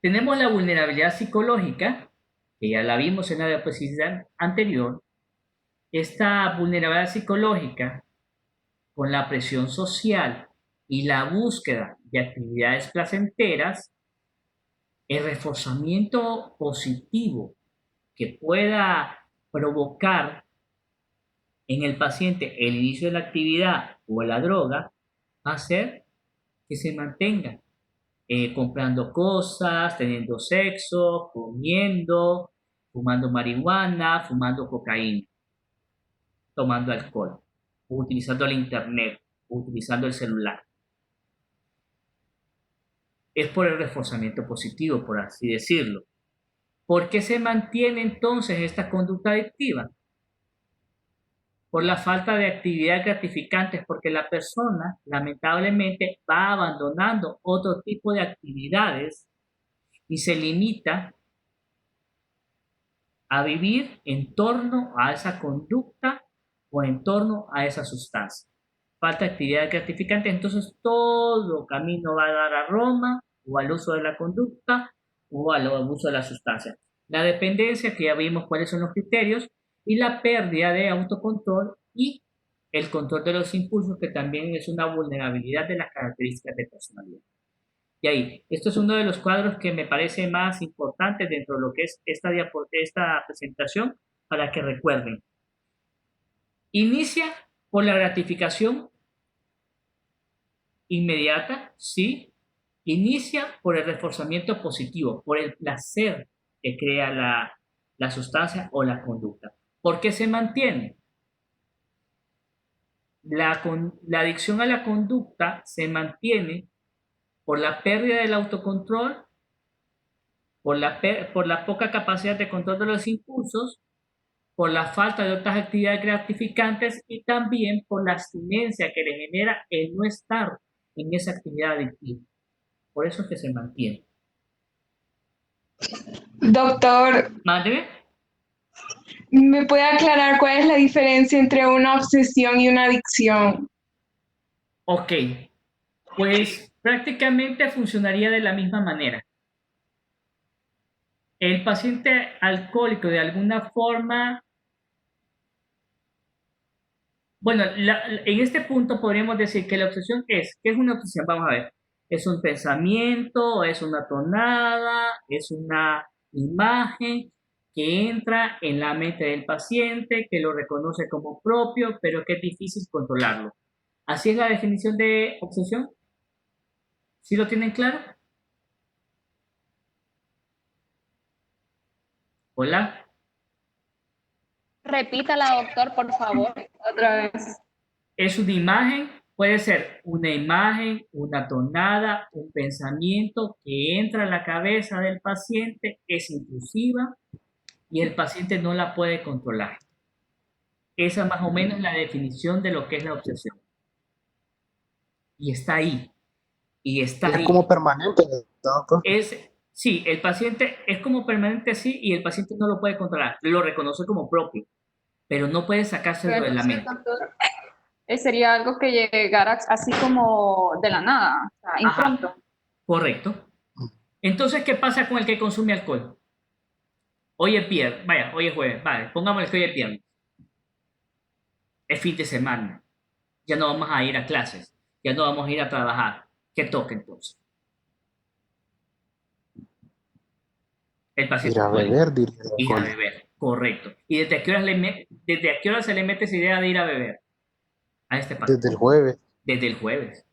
Tenemos la vulnerabilidad psicológica, que ya la vimos en la diapositiva anterior. Esta vulnerabilidad psicológica con la presión social y la búsqueda de actividades placenteras, el reforzamiento positivo que pueda provocar en el paciente el inicio de la actividad o la droga va a hacer que se mantenga comprando cosas, teniendo sexo, comiendo, fumando marihuana, fumando cocaína, tomando alcohol, o utilizando el internet, o utilizando el celular. Es por el reforzamiento positivo, por así decirlo. ¿Por qué se mantiene entonces esta conducta adictiva? Por la falta de actividades gratificantes, porque la persona lamentablemente va abandonando otro tipo de actividades y se limita a vivir en torno a esa conducta o en torno a esa sustancia. Falta de actividad gratificante, entonces todo camino va a dar a Roma o al uso de la conducta o al abuso de la sustancia. La dependencia, que ya vimos cuáles son los criterios, y la pérdida de autocontrol y el control de los impulsos, que también es una vulnerabilidad de las características de personalidad. Y ahí, esto es uno de los cuadros que me parece más importante dentro de lo que es esta presentación, para que recuerden. Inicia por la gratificación inmediata, sí. Inicia por el reforzamiento positivo, por el placer que crea la sustancia o la conducta. ¿Por qué se mantiene? La adicción a la conducta se mantiene por la pérdida del autocontrol, por la poca capacidad de control de los impulsos, por la falta de otras actividades gratificantes y también por la abstinencia que le genera el no estar en esa actividad adictiva. Por eso es que se mantiene. Doctor, Mándeme. ¿me puede aclarar cuál es la diferencia entre una obsesión y una adicción? Ok, pues prácticamente funcionaría de la misma manera. El paciente alcohólico de alguna forma, bueno, en este punto podríamos decir que la obsesión ¿qué es una obsesión? Vamos a ver, ¿es un pensamiento, es una tonada, es una imagen? que entra en la mente del paciente, que lo reconoce como propio, pero que es difícil controlarlo. ¿Así es la definición de obsesión? ¿Sí lo tienen claro? Hola. Repítala, doctor, por favor. Otra vez. Es una imagen, puede ser una imagen, una tonada, un pensamiento que entra a la cabeza del paciente, es intrusiva y el paciente no la puede controlar. Esa más o menos es la definición de lo que es la obsesión. Y está ahí. Y está Es ahí. como permanente, doctor. Sí, el paciente es como permanente así y el paciente no lo puede controlar. Lo reconoce como propio, pero no puede sacárselo de la Entonces, mente. doctor, sería algo que llegara así como de la nada, o sea, Ajá, impronto. correcto. Entonces, ¿qué pasa con el que consume alcohol? Hoy es viernes, vaya, hoy es jueves, vale, pongámosle que hoy es viernes. Es fin de semana. Ya no vamos a ir a clases, ya no vamos a ir a trabajar. ¿Qué toca entonces? El paciente Ir a puede beber, diría el ir a alcohol. beber, correcto. ¿Y desde a qué hora se le mete esa idea de ir a beber a este Desde el paciente? jueves. Desde el jueves.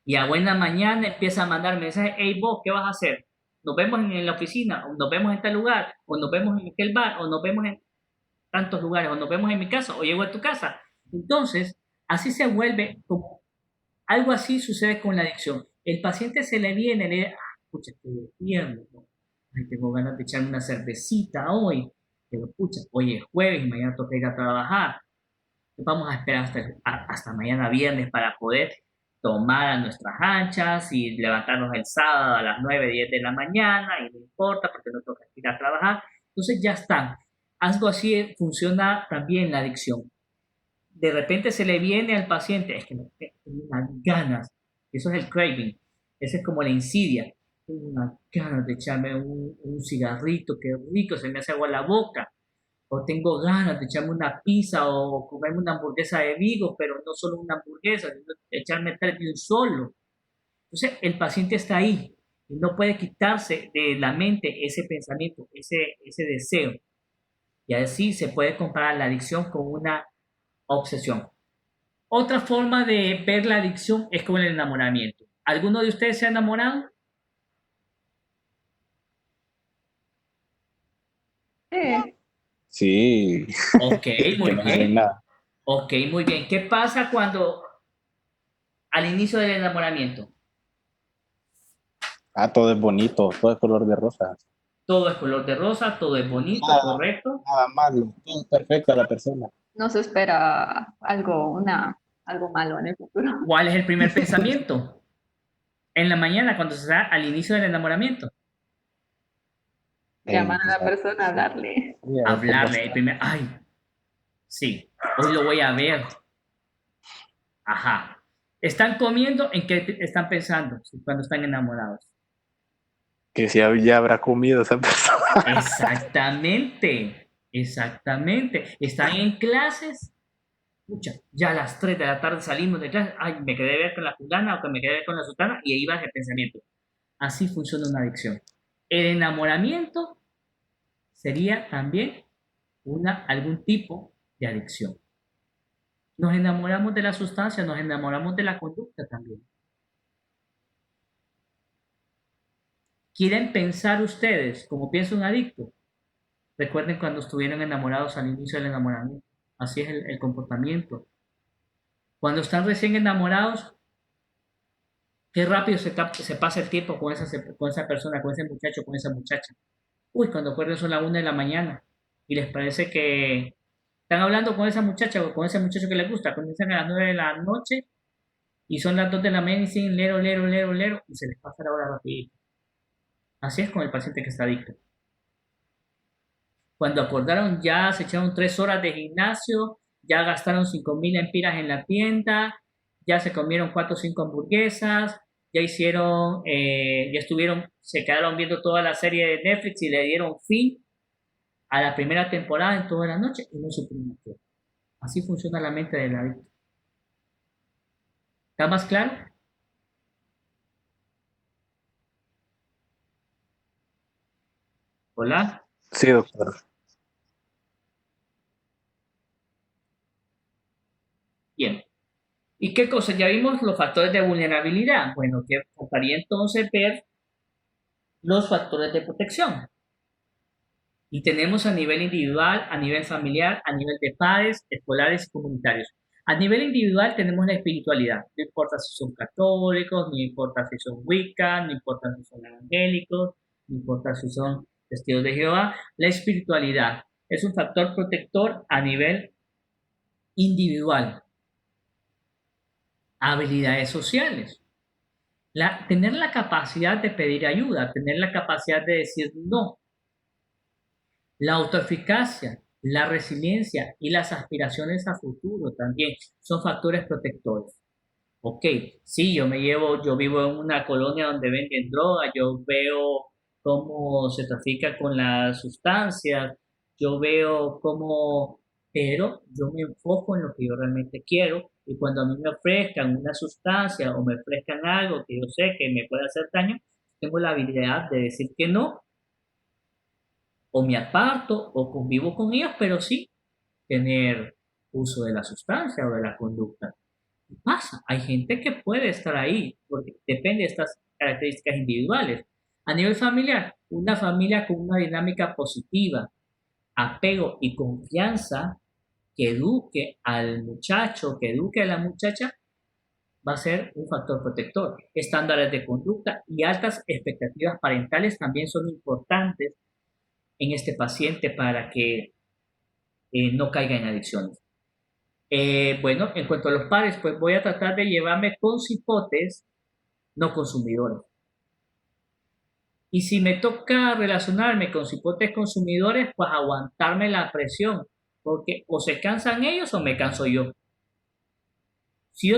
Y a buena mañana empieza a mandar mensajes, hey vos, ¿qué vas a hacer? Nos vemos en la oficina, o nos vemos en tal lugar, o nos vemos en aquel bar, o nos vemos en tantos lugares, o nos vemos en mi casa, o llego a tu casa. Entonces, así se vuelve como algo así sucede con la adicción. El paciente se le viene, le dice, pucha, estoy despierto, ¿no? Ay, tengo ganas de echarme una cervecita hoy, pero pucha, hoy es jueves y mañana toca ir a trabajar. Vamos a esperar hasta mañana viernes para poder tomar a nuestras anchas y levantarnos el sábado a las 9 10 de la mañana y no importa porque no toca ir a trabajar. Entonces ya está. Algo así funciona también la adicción. De repente se le viene al paciente, es que tengo unas ganas, eso es el craving, esa es como la insidia, tengo unas ganas de echarme un cigarrito, qué rico, se me hace agua la boca, o tengo ganas de echarme una pizza o comerme una hamburguesa de Vigo, pero no solo una hamburguesa, sino echarme tres de un solo. Entonces, el paciente está ahí y no puede quitarse de la mente ese pensamiento, ese deseo. Y así se puede comparar la adicción con una obsesión. Otra forma de ver la adicción es con el enamoramiento. ¿Alguno de ustedes se ha enamorado? Sí. Sí, Ok, muy que no saben bien. nada. Ok, muy bien. ¿Qué pasa cuando al inicio del enamoramiento? Ah, todo es bonito, todo es color de rosa. Todo es color de rosa, todo es bonito, Nada, correcto. nada malo, todo es perfecto a la persona. No se espera algo malo en el futuro. ¿Cuál es el primer pensamiento? En la mañana, cuando se da al inicio del enamoramiento. Llamar a la persona, hablarle. Mira, a ver cómo Hablarle, el está. primer, ay, sí, hoy lo voy a ver. Ajá. Están comiendo, ¿en qué están pensando cuando están enamorados? Que si ya habrá comido esa persona. Exactamente, exactamente. Están en clases, pucha, ya a las 3 de la tarde salimos de clase, ay, me quedé ver con la fulana o que me quedé ver con la sultana y ahí va el pensamiento. Así funciona una adicción. El enamoramiento sería también algún tipo de adicción. Nos enamoramos de la sustancia, nos enamoramos de la conducta también. ¿Quieren pensar ustedes como piensa un adicto? Recuerden cuando estuvieron enamorados al inicio del enamoramiento. Así es el comportamiento. Cuando están recién enamorados, qué rápido se pasa el tiempo con esa persona, con ese muchacho, con esa muchacha. Uy, cuando acuerdan son las 1 de la mañana y les parece que están hablando con esa muchacha o con ese muchacho que les gusta. Comienzan a las 9 de la noche y son las 2 de la mañana y siguen lero, lero, lero, lero y se les pasa la hora rapidito. Así es con el paciente que está adicto. Cuando acordaron ya se echaron 3 horas de gimnasio, ya gastaron 5.000 empiras en la tienda, ya se comieron 4 o 5 hamburguesas, ya hicieron, ya estuvieron, se quedaron viendo toda la serie de Netflix y le dieron fin a la primera temporada en toda la noche y no supieron qué. Así funciona la mente del adicto. ¿Está más claro? Hola. Sí, doctor. Bien. ¿Y qué cosa? Ya vimos los factores de vulnerabilidad. Bueno, que faltaría entonces ver los factores de protección. Y tenemos a nivel individual, a nivel familiar, a nivel de padres, escolares y comunitarios. A nivel individual tenemos la espiritualidad. No importa si son católicos, no importa si son wicca, no importa si son evangélicos, no importa si son testigos de Jehová. La espiritualidad es un factor protector a nivel individual. Habilidades sociales. Tener la capacidad de pedir ayuda, tener la capacidad de decir no. La autoeficacia, la resiliencia y las aspiraciones a futuro también son factores protectores. Ok, sí, yo vivo en una colonia donde venden droga, yo veo cómo se trafica con las sustancias, yo veo cómo, pero yo me enfoco en lo que yo realmente quiero y cuando a mí me ofrezcan una sustancia o me ofrezcan algo que yo sé que me puede hacer daño, tengo la habilidad de decir que no, o me aparto o convivo con ellos, pero sí tener uso de la sustancia o de la conducta. ¿Qué pasa? Hay gente que puede estar ahí, porque depende de estas características individuales. A nivel familiar, una familia con una dinámica positiva, apego y confianza que eduque al muchacho, que eduque a la muchacha, va a ser un factor protector. Estándares de conducta y altas expectativas parentales también son importantes en este paciente para que no caiga en adicciones. Bueno, en cuanto a los padres, pues voy a tratar de llevarme con cipotes no consumidores. Y si me toca relacionarme con cipotes consumidores, pues aguantarme la presión, porque o se cansan ellos o me canso yo. Si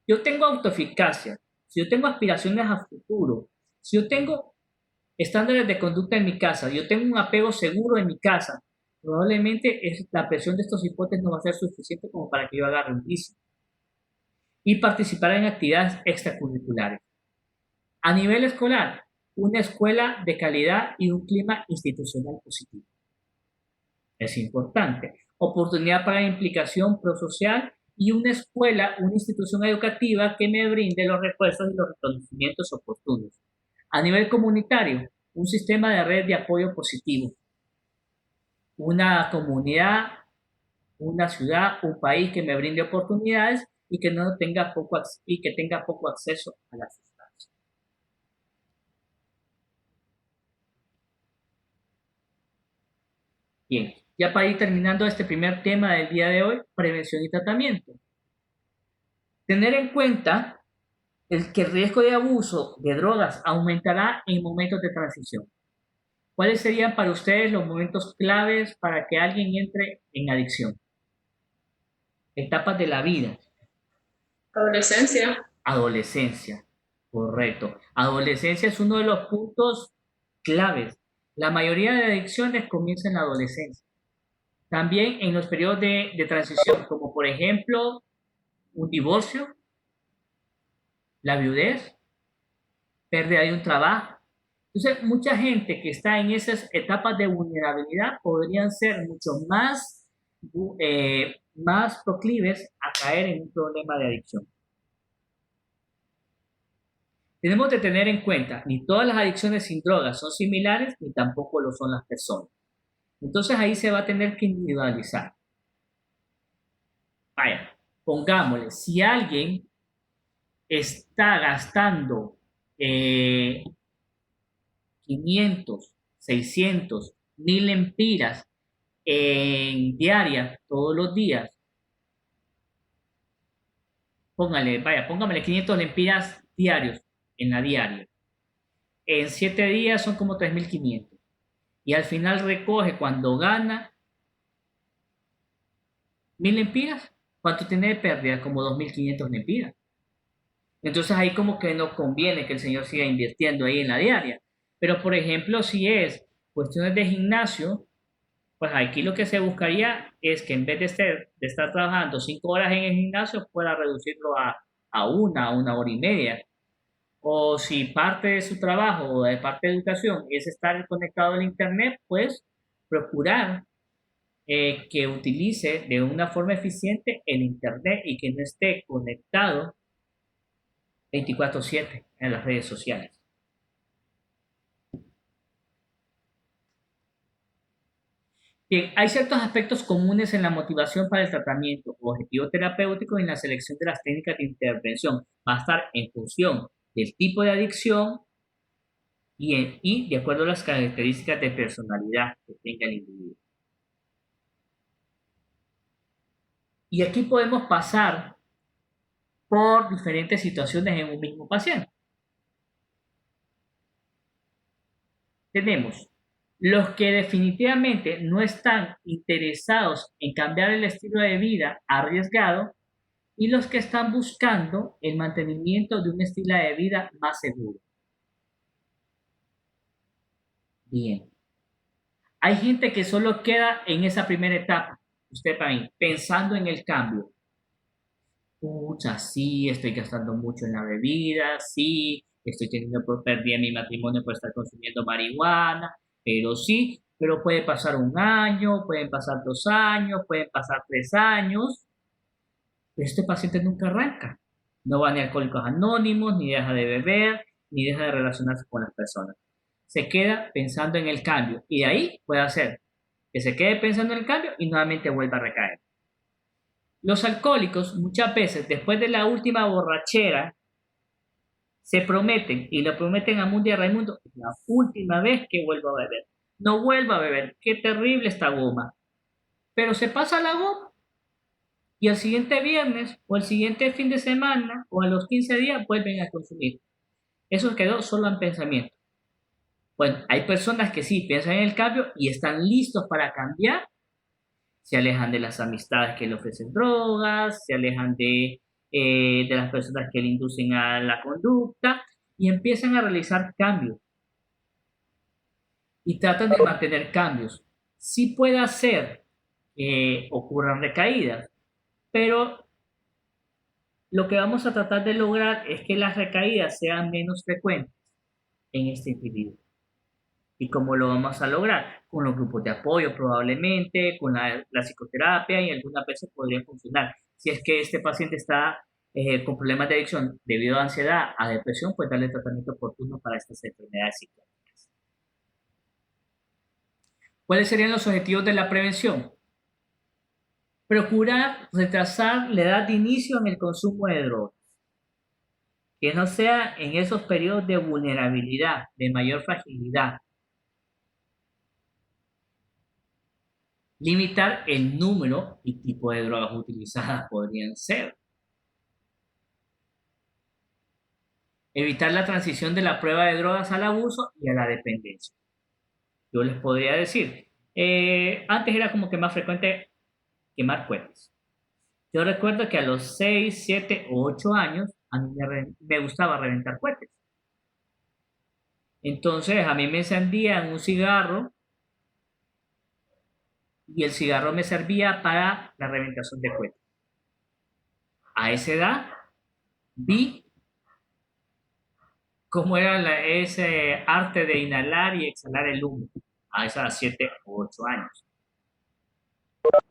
yo tengo autoeficacia, si yo tengo aspiraciones a futuro, si yo tengo estándares de conducta en mi casa, yo tengo un apego seguro en mi casa, probablemente la presión de estos cipotes no va a ser suficiente como para que yo agarre un vicio. Y participar en actividades extracurriculares. A nivel escolar, una escuela de calidad y un clima institucional positivo. Es importante. Oportunidad para implicación prosocial y una escuela, una institución educativa que me brinde los refuerzos y los reconocimientos oportunos. A nivel comunitario, un sistema de red de apoyo positivo. Una comunidad, una ciudad, un país que me brinde oportunidades y que tenga poco acceso a la sustancia. Bien, ya para ir terminando este primer tema del día de hoy, prevención y tratamiento. Tener en cuenta que el riesgo de abuso de drogas aumentará en momentos de transición. ¿Cuáles serían para ustedes los momentos claves para que alguien entre en adicción? Etapas de la vida. Adolescencia. Adolescencia, correcto. Adolescencia es uno de los puntos claves. La mayoría de adicciones comienza en la adolescencia. También en los periodos de transición, como por ejemplo un divorcio, la viudez, pérdida de un trabajo. Entonces, mucha gente que está en esas etapas de vulnerabilidad podrían ser mucho más proclives a caer en un problema de adicción. Tenemos que tener en cuenta, ni todas las adicciones sin drogas son similares, ni tampoco lo son las personas. Entonces ahí se va a tener que individualizar. Vaya, pongámosle, si alguien está gastando 500, 600, 1000 lempiras en diarias todos los días, póngamele 500 lempiras diarios en la diaria. En 7 días son como 3500. Y al final recoge cuando gana 1000 lempiras. ¿Cuánto tiene de pérdida? Como 2500 lempiras. Entonces ahí como que no conviene que el señor siga invirtiendo ahí en la diaria. Pero por ejemplo, si es cuestiones de gimnasio, pues aquí lo que se buscaría es que en vez de estar trabajando 5 horas en el gimnasio, pueda reducirlo a una hora y media. O si parte de su trabajo o de parte de educación es estar conectado al internet, pues procurar que utilice de una forma eficiente el Internet y que no esté conectado 24/7 en las redes sociales. Bien, hay ciertos aspectos comunes en la motivación para el tratamiento o objetivo terapéutico y en la selección de las técnicas de intervención. Va a estar en función del tipo de adicción y de acuerdo a las características de personalidad que tenga el individuo. Y aquí podemos pasar por diferentes situaciones en un mismo paciente. Tenemos los que definitivamente no están interesados en cambiar el estilo de vida arriesgado y los que están buscando el mantenimiento de un estilo de vida más seguro. Bien. Hay gente que solo queda en esa primera etapa, usted para mí, pensando en el cambio. Pucha, sí, estoy gastando mucho en la bebida, sí, estoy teniendo pérdida en mi matrimonio por estar consumiendo marihuana, pero puede pasar 1 año, pueden pasar 2 años, pueden pasar 3 años, pero este paciente nunca arranca. No va ni a Alcohólicos Anónimos, ni deja de beber, ni deja de relacionarse con las personas. Se queda pensando en el cambio y de ahí puede hacer que se quede pensando en el cambio y nuevamente vuelva a recaer. Los alcohólicos muchas veces después de la última borrachera se prometen y lo prometen a Mundo y a Raimundo, la última vez que vuelvo a beber. No vuelvo a beber, qué terrible esta goma. Pero se pasa la goma y al siguiente viernes o el siguiente fin de semana o a los 15 días vuelven a consumir. Eso quedó solo en pensamiento. Bueno, hay personas que sí piensan en el cambio y están listos para cambiar. Se alejan de las amistades que le ofrecen drogas, se alejan de las personas que le inducen a la conducta y empiezan a realizar cambios. Y tratan de mantener cambios. Sí puede hacer que ocurran recaídas, pero lo que vamos a tratar de lograr es que las recaídas sean menos frecuentes en este individuo. ¿Y cómo lo vamos a lograr? Con los grupos de apoyo probablemente, con la psicoterapia y algunas veces podría funcionar. Si es que este paciente está con problemas de adicción debido a ansiedad, a depresión, pues darle tratamiento oportuno para estas enfermedades psiquiátricas. ¿Cuáles serían los objetivos de la prevención? Procurar retrasar la edad de inicio en el consumo de drogas. Que no sea en esos periodos de vulnerabilidad, de mayor fragilidad. Limitar el número y tipo de drogas utilizadas podrían ser. Evitar la transición de la prueba de drogas al abuso y a la dependencia. Yo les podría decir, antes era como que más frecuente quemar cohetes. Yo recuerdo que a los 6, 7 o 8 años a mí me gustaba reventar cohetes. Entonces a mí me encendían un cigarro y el cigarro me servía para la reventación de cohetes. A esa edad vi cómo era ese arte de inhalar y exhalar el humo. A esas 7 o 8 años.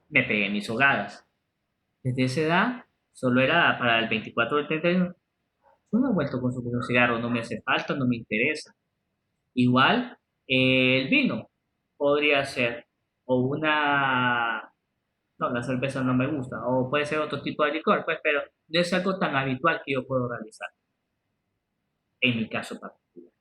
Me pegué mis hogadas. Desde esa edad, solo era para el 24 del 31. Yo no he vuelto a consumir un cigarro, no me hace falta, no me interesa. Igual, el vino podría ser, o una... No, la cerveza no me gusta, o puede ser otro tipo de licor, pues, pero no es algo tan habitual que yo puedo realizar, en mi caso particular.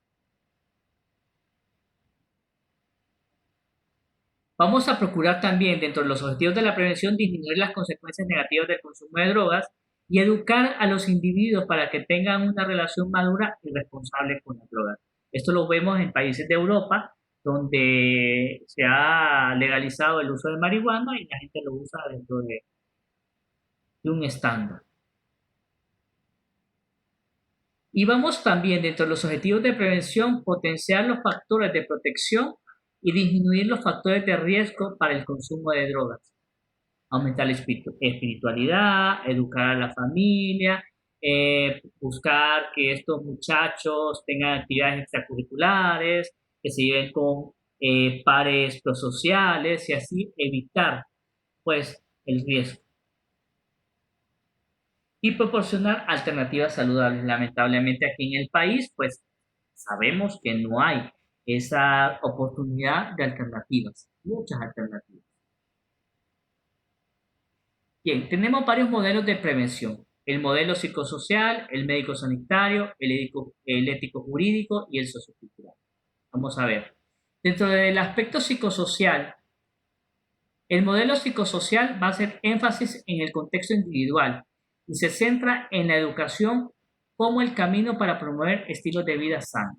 Vamos a procurar también, dentro de los objetivos de la prevención, disminuir las consecuencias negativas del consumo de drogas y educar a los individuos para que tengan una relación madura y responsable con las drogas. Esto lo vemos en países de Europa, donde se ha legalizado el uso de marihuana y la gente lo usa dentro de un estándar. Y vamos también, dentro de los objetivos de prevención, potenciar los factores de protección y disminuir los factores de riesgo para el consumo de drogas. Aumentar la espiritualidad, educar a la familia, buscar que estos muchachos tengan actividades extracurriculares, que se lleven con pares prosociales y así evitar pues el riesgo. Y proporcionar alternativas saludables. Lamentablemente aquí en el país pues sabemos que no hay esa oportunidad de alternativas, muchas alternativas. Bien, tenemos varios modelos de prevención. El modelo psicosocial, el médico sanitario, el ético jurídico y el sociocultural. Vamos a ver. Dentro del aspecto psicosocial, el modelo psicosocial va a hacer énfasis en el contexto individual y se centra en la educación como el camino para promover estilos de vida sanos.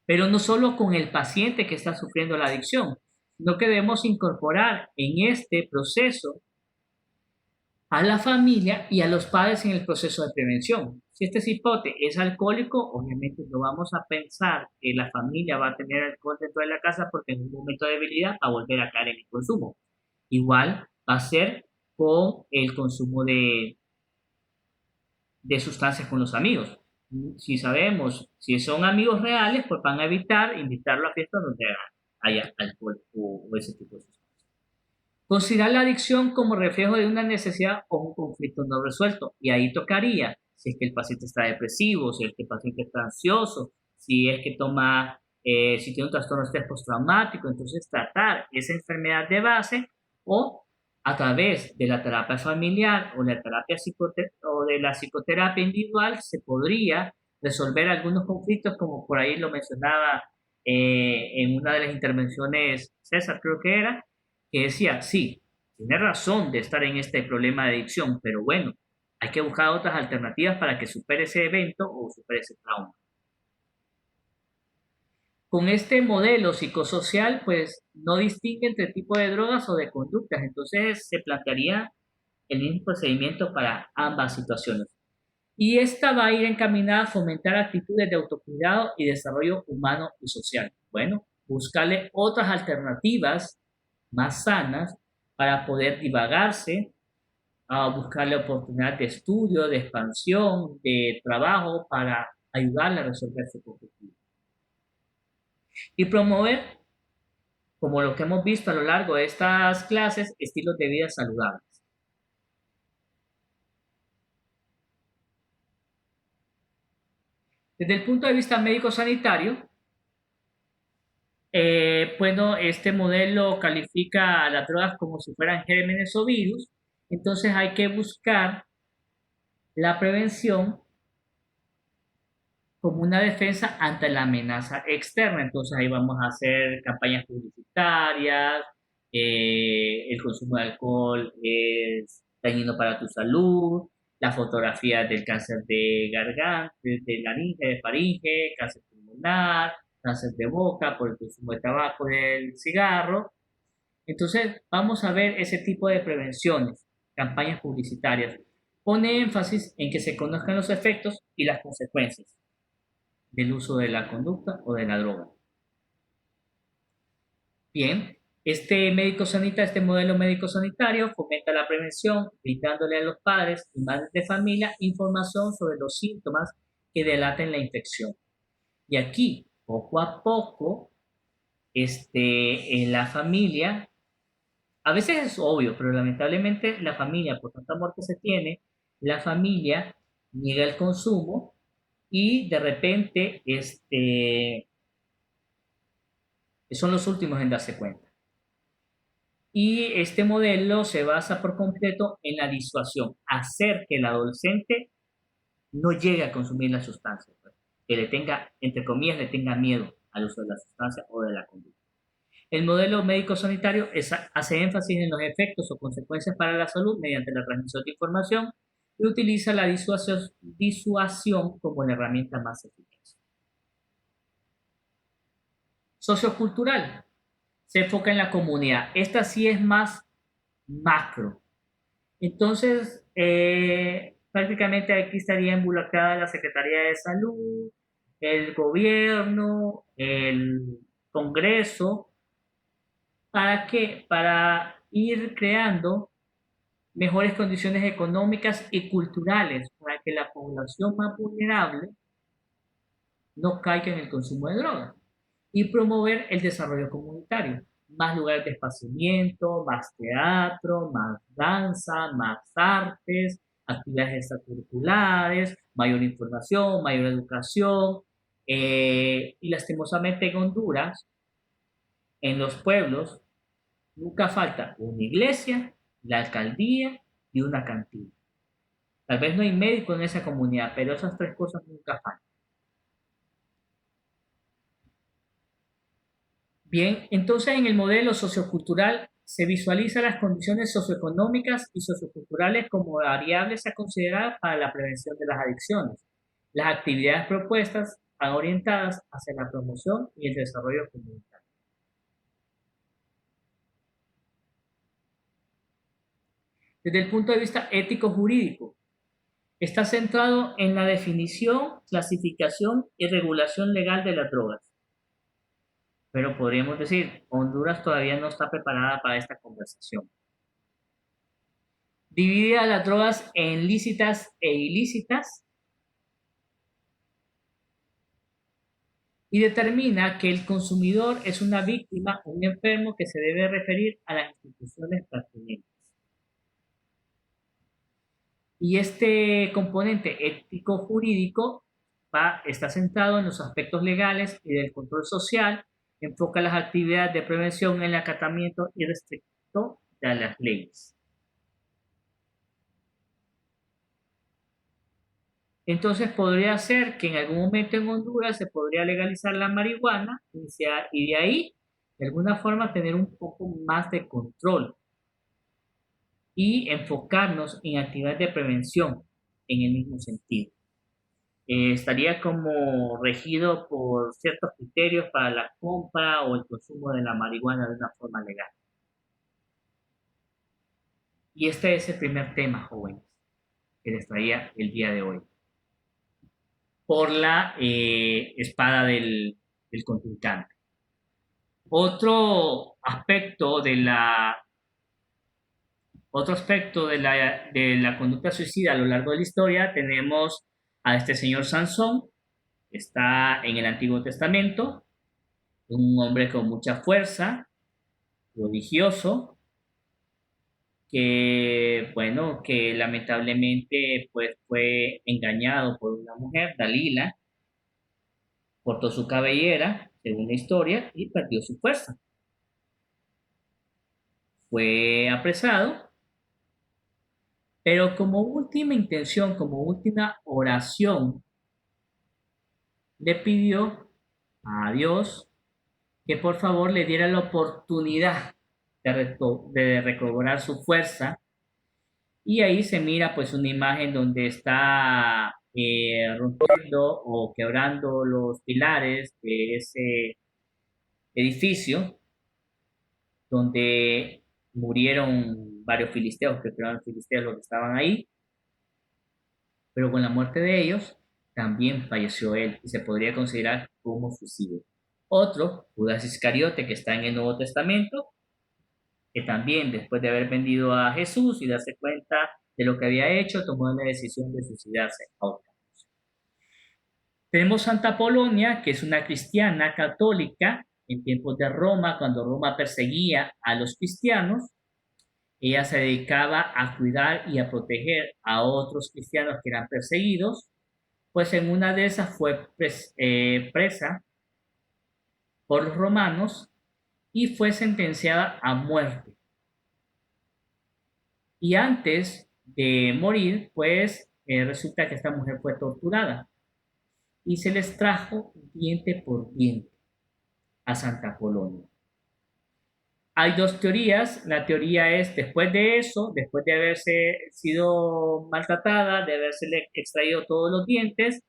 Pero no solo con el paciente que está sufriendo la adicción, sino que debemos incorporar en este proceso a la familia y a los padres en el proceso de prevención. Si este cipote es alcohólico, obviamente no vamos a pensar que la familia va a tener alcohol dentro de la casa porque en un momento de debilidad va a volver a caer en el consumo. Igual va a ser con el consumo de sustancias con los amigos. Si sabemos, si son amigos reales, pues van a evitar invitarlo a fiestas donde haya alcohol o ese tipo de sustancias. Considerar la adicción como reflejo de una necesidad o un conflicto no resuelto. Y ahí tocaría, si es que el paciente está depresivo, si es que el paciente está ansioso, si es que toma, si tiene un trastorno de estrés postraumático, entonces tratar esa enfermedad de base o a través de la terapia familiar o de la psicoterapia individual se podría resolver algunos conflictos, como por ahí lo mencionaba en una de las intervenciones César, creo que era, que decía, sí, tiene razón de estar en este problema de adicción, pero bueno, hay que buscar otras alternativas para que supere ese evento o supere ese trauma. Con este modelo psicosocial, pues no distingue entre tipo de drogas o de conductas, entonces se plantearía el mismo procedimiento para ambas situaciones. Y esta va a ir encaminada a fomentar actitudes de autocuidado y desarrollo humano y social. Bueno, buscarle otras alternativas más sanas para poder divagarse, a buscarle oportunidades de estudio, de expansión, de trabajo para ayudarle a resolver su objetivo. Y promover, como lo que hemos visto a lo largo de estas clases, estilos de vida saludables. Desde el punto de vista médico-sanitario, bueno, este modelo califica a las drogas como si fueran gérmenes o virus, entonces hay que buscar la prevención como una defensa ante la amenaza externa. Entonces ahí vamos a hacer campañas publicitarias, el consumo de alcohol es dañino para tu salud, la fotografía del cáncer de garganta, de laringe, de faringe, cáncer pulmonar, cáncer de boca por el consumo de tabaco, del cigarro. Entonces vamos a ver ese tipo de prevenciones, campañas publicitarias. Pone énfasis en que se conozcan los efectos y las consecuencias del uso de la conducta o de la droga. Bien, este modelo médico sanitario fomenta la prevención, brindándole a los padres y madres de familia información sobre los síntomas que delaten la infección. Y aquí, poco a poco, en la familia, a veces es obvio, pero lamentablemente la familia, por tanta amor que se tiene, la familia niega el consumo y de repente son los últimos en darse cuenta. Y este modelo se basa por completo en la disuasión, hacer que el adolescente no llegue a consumir la sustancia, que le tenga, entre comillas, le tenga miedo al uso de la sustancia o de la conducta. El modelo médico-sanitario hace énfasis en los efectos o consecuencias para la salud mediante la transmisión de información y utiliza la disuasión como la herramienta más eficaz. Sociocultural. Se enfoca en la comunidad. Esta sí es más macro. Entonces, prácticamente aquí estaría involucrada la Secretaría de Salud, el gobierno, el Congreso. ¿Para qué? Para ir creando mejores condiciones económicas y culturales para que la población más vulnerable no caiga en el consumo de drogas. y promover el desarrollo comunitario. Más lugares de esparcimiento, más teatro, más danza, más artes, actividades extracurriculares, mayor información, mayor educación. Y lastimosamente en Honduras, en los pueblos, nunca falta una iglesia, la alcaldía y una cantina. Tal vez no hay médico en esa comunidad, pero esas tres cosas nunca faltan. Bien, entonces en el modelo sociocultural se visualizan las condiciones socioeconómicas y socioculturales como variables a considerar para la prevención de las adicciones. Las actividades propuestas van orientadas hacia la promoción y el desarrollo comunitario. Desde el punto de vista ético-jurídico, está centrado en la definición, clasificación y regulación legal de las drogas. Pero podríamos decir, Honduras todavía no está preparada para esta conversación. Divide a las drogas en lícitas e ilícitas y determina que el consumidor es una víctima, un enfermo que se debe referir a las instituciones pertinentes. Y este componente ético-jurídico está centrado en los aspectos legales y del control social, enfoca las actividades de prevención en el acatamiento y restricto de las leyes. Entonces podría ser que en algún momento en Honduras se podría legalizar la marihuana y de ahí, de alguna forma, tener un poco más de control y enfocarnos en actividades de prevención en el mismo sentido. Estaría como regido por ciertos criterios para la compra o el consumo de la marihuana de una forma legal. Y este es el primer tema, jóvenes, que les traía el día de hoy. Por la espada del contrincante. Otro aspecto de la conducta suicida a lo largo de la historia tenemos a este señor Sansón, que está en el Antiguo Testamento, un hombre con mucha fuerza, prodigioso, que lamentablemente pues fue engañado por una mujer, Dalila, cortó su cabellera, según la historia, y perdió su fuerza. Fue apresado, pero como última intención, como última oración, le pidió a Dios que por favor le diera la oportunidad de recobrar su fuerza. Y ahí se mira pues una imagen donde está rompiendo o quebrando los pilares de ese edificio donde murieron varios filisteos, que eran filisteos los que estaban ahí, pero con la muerte de ellos también falleció él y se podría considerar como suicidio. Otro, Judas Iscariote, que está en el Nuevo Testamento, que también después de haber vendido a Jesús y darse cuenta de lo que había hecho, tomó la decisión de suicidarse a otra. Tenemos Santa Polonia, que es una cristiana católica en tiempos de Roma, cuando Roma perseguía a los cristianos. Ella se dedicaba a cuidar y a proteger a otros cristianos que eran perseguidos, pues en una de esas fue presa por los romanos y fue sentenciada a muerte. Y antes de morir, pues resulta que esta mujer fue torturada y se les trajo diente por diente a Santa Polonia. Hay dos teorías. La teoría es, después de eso, después de haberse sido maltratada, de haberse extraído todos los dientes,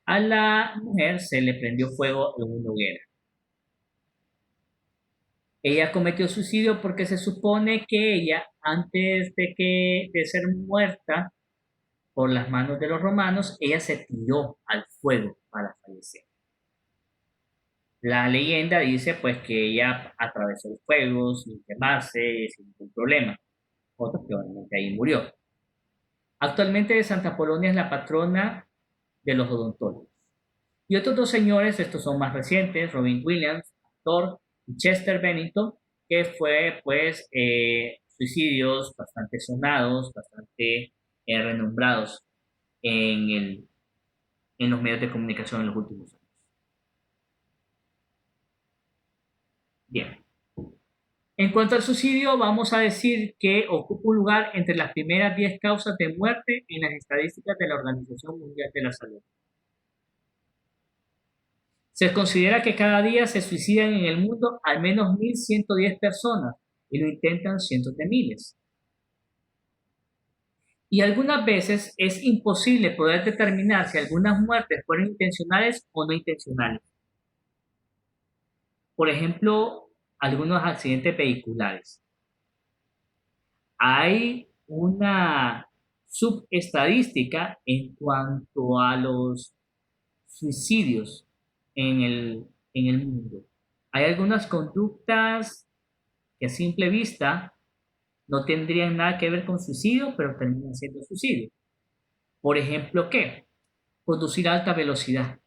a la mujer se le prendió fuego en una hoguera. Ella cometió suicidio porque se supone que ella, antes de ser muerta por las manos de los romanos, ella se tiró al fuego para fallecer. La leyenda dice pues que ella atravesó el fuego sin quemarse, sin ningún problema. Otro que obviamente ahí murió. Actualmente Santa Polonia es la patrona de los odontólogos. Y otros dos señores, estos son más recientes, Robin Williams, doctor Chester Bennington, que fue pues suicidios bastante sonados, bastante renombrados en los medios de comunicación en los últimos años. Bien. En cuanto al suicidio, vamos a decir que ocupa un lugar entre las primeras 10 causas de muerte en las estadísticas de la Organización Mundial de la Salud. Se considera que cada día se suicidan en el mundo al menos 1.110 personas y lo intentan cientos de miles. Y algunas veces es imposible poder determinar si algunas muertes fueron intencionales o no intencionales. Por ejemplo, algunos accidentes vehiculares. Hay una subestadística en cuanto a los suicidios en el mundo. Hay algunas conductas que a simple vista no tendrían nada que ver con suicidio, pero terminan siendo suicidio. Por ejemplo, ¿qué? Conducir a alta velocidad.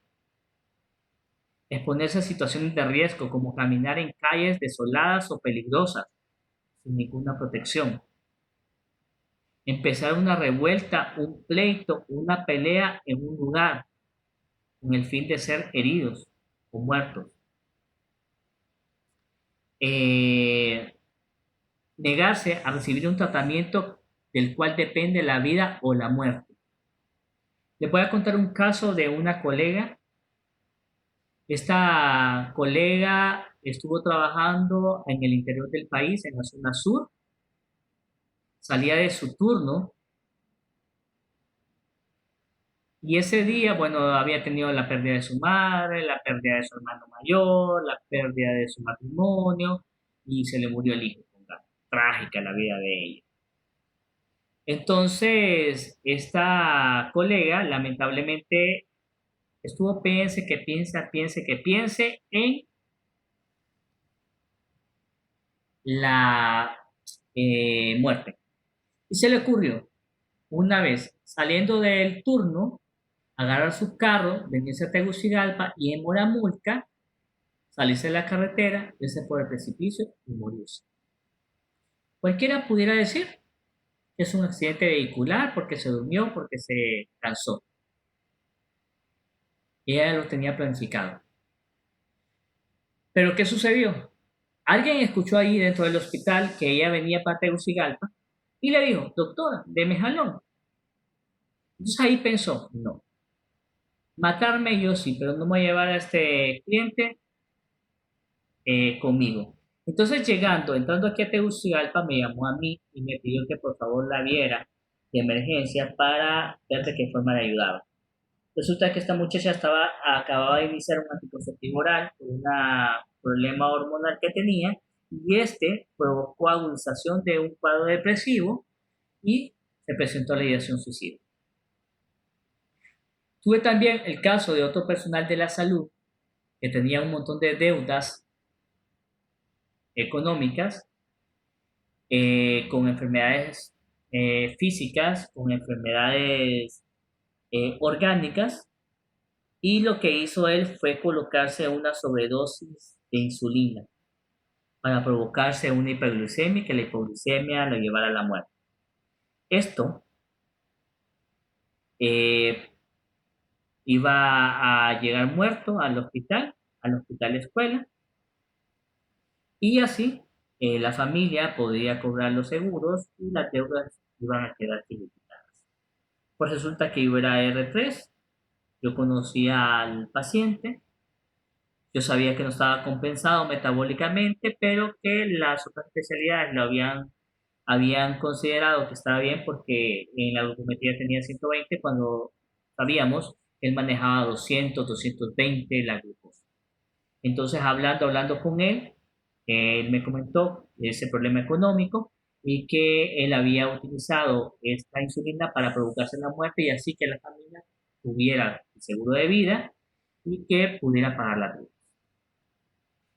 Exponerse a situaciones de riesgo como caminar en calles desoladas o peligrosas sin ninguna protección. Empezar una revuelta, un pleito, una pelea en un lugar con el fin de ser heridos o muertos. Negarse a recibir un tratamiento del cual depende la vida o la muerte. Les voy a contar un caso de una colega. Esta colega estuvo trabajando en el interior del país, en la zona sur. Salía de su turno y ese día, bueno, había tenido la pérdida de su madre, la pérdida de su hermano mayor, la pérdida de su matrimonio y se le murió el hijo. Trágica la vida de ella. Entonces, esta colega lamentablemente estuvo piense en la muerte. Y se le ocurrió, una vez saliendo del turno, agarrar su carro, venirse a Tegucigalpa y en Moramulca, salirse de la carretera, irse por el precipicio y morirse. Cualquiera pudiera decir que es un accidente vehicular porque se durmió, porque se cansó. Ella lo tenía planificado. ¿Pero qué sucedió? Alguien escuchó ahí dentro del hospital que ella venía para Tegucigalpa y le dijo, doctora, deme jalón. Entonces ahí pensó, no, matarme yo sí, pero no me voy a llevar a este cliente conmigo. Entonces entrando aquí a Tegucigalpa, me llamó a mí y me pidió que por favor la viera de emergencia para ver de qué forma le ayudaba. Resulta que esta muchacha acababa de iniciar un anticonceptivo oral por un problema hormonal que tenía y este provocó agudización de un cuadro depresivo y se presentó la ideación suicida. Tuve también el caso de otro personal de la salud que tenía un montón de deudas económicas con enfermedades físicas, con enfermedades orgánicas, y lo que hizo él fue colocarse una sobredosis de insulina para provocarse una hiperglucemia, que la hipoglucemia lo llevara a la muerte. Esto iba a llegar muerto al hospital escuela, y así la familia podría cobrar los seguros y las deudas iban a quedar finiquitadas. Pues resulta que yo era R3, yo conocía al paciente, yo sabía que no estaba compensado metabólicamente, pero que las otras especialidades lo habían considerado que estaba bien porque en la glucometría tenía 120 cuando sabíamos que él manejaba 200, 220 la glucosa. Entonces hablando con él me comentó ese problema económico y que él había utilizado esta insulina para provocarse la muerte y así que la familia tuviera el seguro de vida y que pudiera pagar la deuda.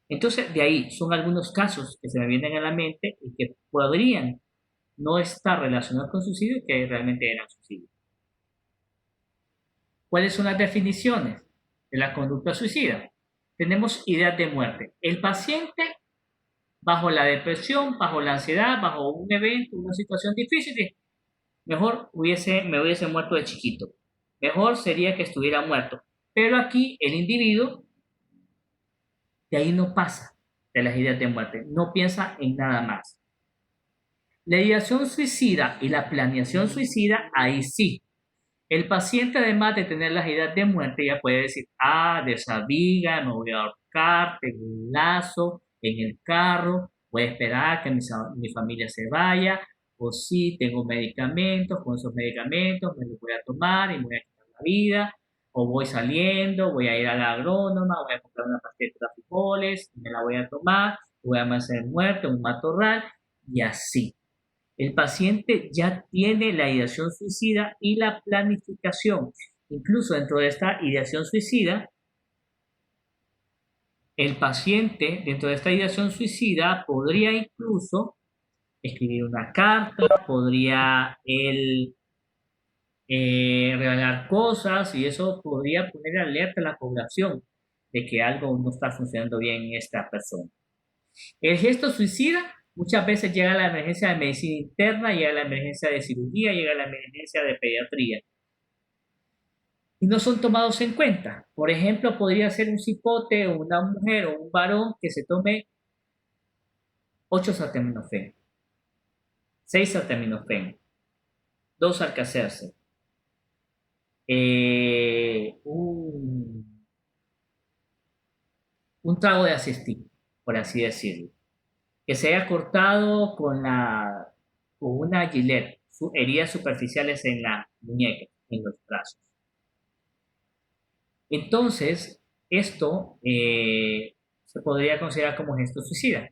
Entonces, de ahí son algunos casos que se me vienen a la mente y que podrían no estar relacionados con suicidio y que realmente eran suicidios. ¿Cuáles son las definiciones de la conducta suicida? tenemos ideas de muerte. El paciente, bajo la depresión, bajo la ansiedad, bajo un evento, una situación difícil, dice, mejor me hubiese muerto de chiquito. Mejor sería que estuviera muerto. Pero aquí el individuo de ahí no pasa de las ideas de muerte, no piensa en nada más. La ideación suicida y la planeación suicida, ahí sí. El paciente, además de tener las ideas de muerte, ya puede decir, desabiga, me voy a ahorcar, tengo un lazo en el carro, voy a esperar que mi familia se vaya, o sí, tengo medicamentos, con esos medicamentos me los voy a tomar y me voy a quitar la vida, o voy saliendo, voy a ir a la agrónoma, voy a comprar una pastilla de traficoles, me la voy a tomar, voy a amanecer muerto en un matorral, y así. El paciente ya tiene la ideación suicida y la planificación. Incluso dentro de esta ideación suicida, el paciente dentro de esta ideación suicida podría incluso escribir una carta, podría él regalar cosas y eso podría poner alerta a la población de que algo no está funcionando bien en esta persona. El gesto suicida muchas veces llega a la emergencia de medicina interna, llega a la emergencia de cirugía, llega a la emergencia de pediatría. Y no son tomados en cuenta. Por ejemplo, podría ser un cipote o una mujer o un varón que se tome 8 acetaminofén, 6 acetaminofén, 2 Alka-Seltzer, un trago de Asistin, por así decirlo, que se haya cortado con una gilet, heridas superficiales en la muñeca, en los brazos. Entonces, esto se podría considerar como gesto suicida.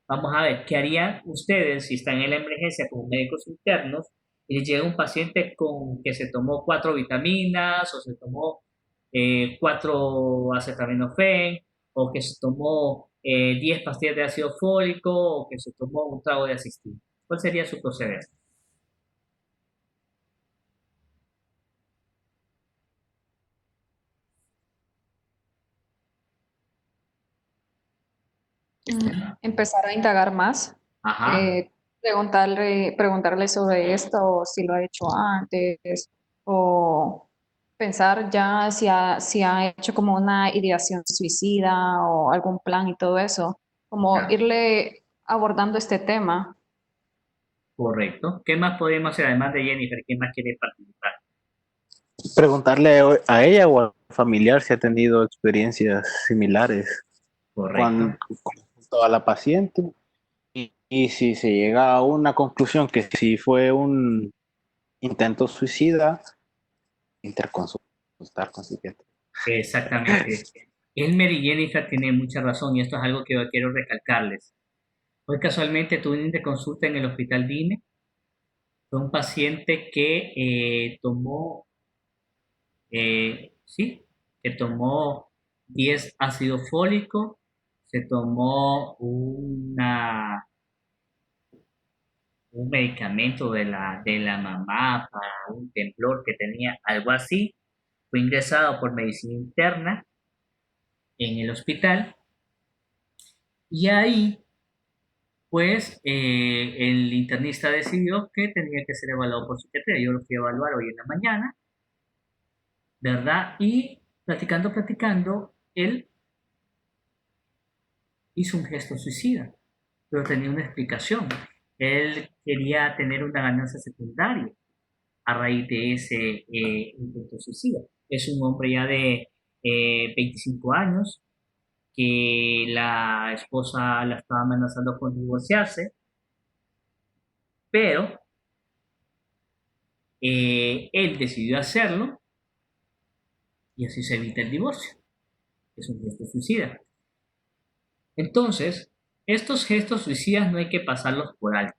Vamos a ver, ¿qué harían ustedes si están en la emergencia como médicos internos y les llega un paciente que se tomó 4 vitaminas o se tomó 4 acetaminofén o que se tomó 10 pastillas de ácido fólico o que se tomó un trago de Asistin? ¿Cuál sería su proceder? Empezar a indagar más, Ajá. preguntarle sobre esto, si lo ha hecho antes, o pensar ya si ha hecho como una ideación suicida o algún plan y todo eso, como Ya. irle abordando este tema. Correcto. ¿Qué más podemos hacer además de Jennifer? ¿Quién más quiere participar? Preguntarle a ella o al familiar si ha tenido experiencias similares Correcto. junto a la paciente y si se llega a una conclusión que si fue un intento suicida, interconsultar con psiquiatra. Exactamente. Elmer y Jennifer tienen mucha razón y esto es algo que yo quiero recalcarles. Hoy casualmente tuve una interconsulta en el hospital DIME. Fue un paciente que tomó 10 ácido fólico, se tomó un medicamento de la mamá para un temblor que tenía, algo así. Fue ingresado por medicina interna en el hospital y ahí pues el internista decidió que tenía que ser evaluado por psiquiatría. Yo lo fui a evaluar hoy en la mañana, ¿verdad? Y platicando, él hizo un gesto suicida, pero tenía una explicación. Él quería tener una ganancia secundaria a raíz de ese intento suicida. Es un hombre ya de 25 años, que la esposa la estaba amenazando con divorciarse, pero él decidió hacerlo y así se evita el divorcio. Es un gesto suicida. Entonces, estos gestos suicidas no hay que pasarlos por alto.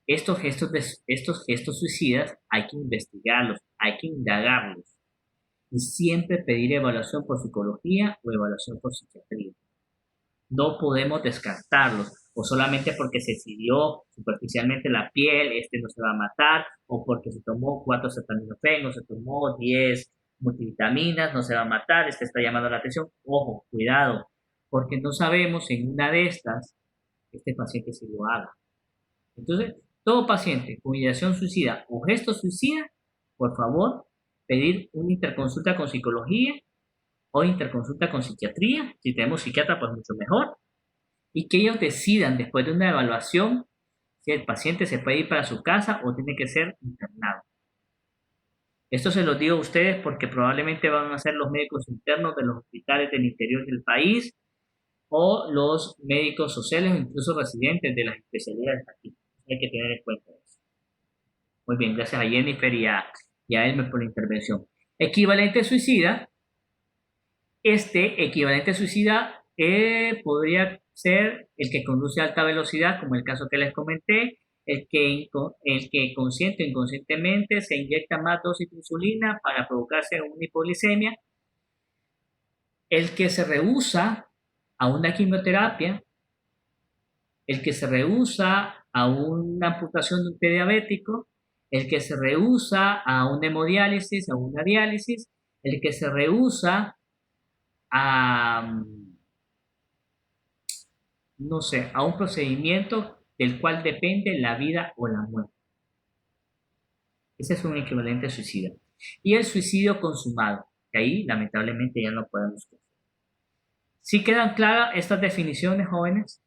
Estos gestos suicidas hay que investigarlos, hay que indagarlos y siempre pedir evaluación por psicología o evaluación por psiquiatría. No podemos descartarlos o solamente porque se exhibió superficialmente la piel, no se va a matar, o porque se tomó 4 acetaminofén o se tomó 10 multivitaminas, no se va a matar, este está llamando la atención. Ojo, cuidado, porque no sabemos en una de estas este paciente se lo haga. Entonces, todo paciente con ideación suicida o gesto suicida, por favor, pedir una interconsulta con psicología o interconsulta con psiquiatría. Si tenemos psiquiatra, pues mucho mejor. Y que ellos decidan, después de una evaluación, si el paciente se puede ir para su casa o tiene que ser internado. Esto se los digo a ustedes porque probablemente van a ser los médicos internos de los hospitales del interior del país o los médicos sociales o incluso residentes de las especialidades aquí. Hay que tener en cuenta eso. Muy bien, gracias a Jennifer y a Elmer por la intervención. Equivalente suicida. Este equivalente suicida podría ser el que conduce a alta velocidad, como el caso que les comenté, el que consciente o inconscientemente se inyecta más dosis de insulina para provocarse una hipoglicemia, el que se rehúsa a una quimioterapia, el que se rehúsa a una amputación de un pie diabético, el que se rehúsa a una hemodiálisis, a una diálisis, el que se rehúsa a, no sé, a un procedimiento del cual depende la vida o la muerte. Ese es un equivalente suicida. Y el suicidio consumado, que ahí lamentablemente ya no podemos hacer. ¿Sí quedan claras estas definiciones, jóvenes?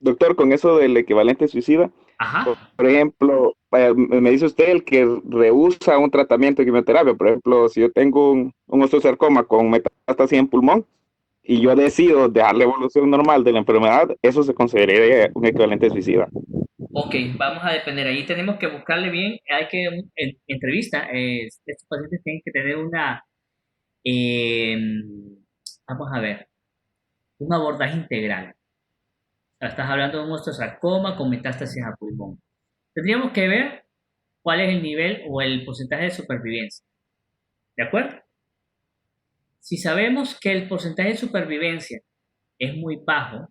Doctor, con eso del equivalente suicida, Ajá. por ejemplo, me dice usted el que rehúsa un tratamiento de quimioterapia. Por ejemplo, si yo tengo un osteosarcoma con metástasis en pulmón y yo decido dejar la evolución normal de la enfermedad, eso se consideraría un equivalente suicida. Ok, vamos a depender. Ahí tenemos que buscarle bien. Hay que, en entrevista, estos pacientes tienen que tener vamos a ver, un abordaje integral. O sea, estás hablando de un osteosarcoma con metástasis a pulmón. Tendríamos que ver cuál es el nivel o el porcentaje de supervivencia. ¿De acuerdo? Si sabemos que el porcentaje de supervivencia es muy bajo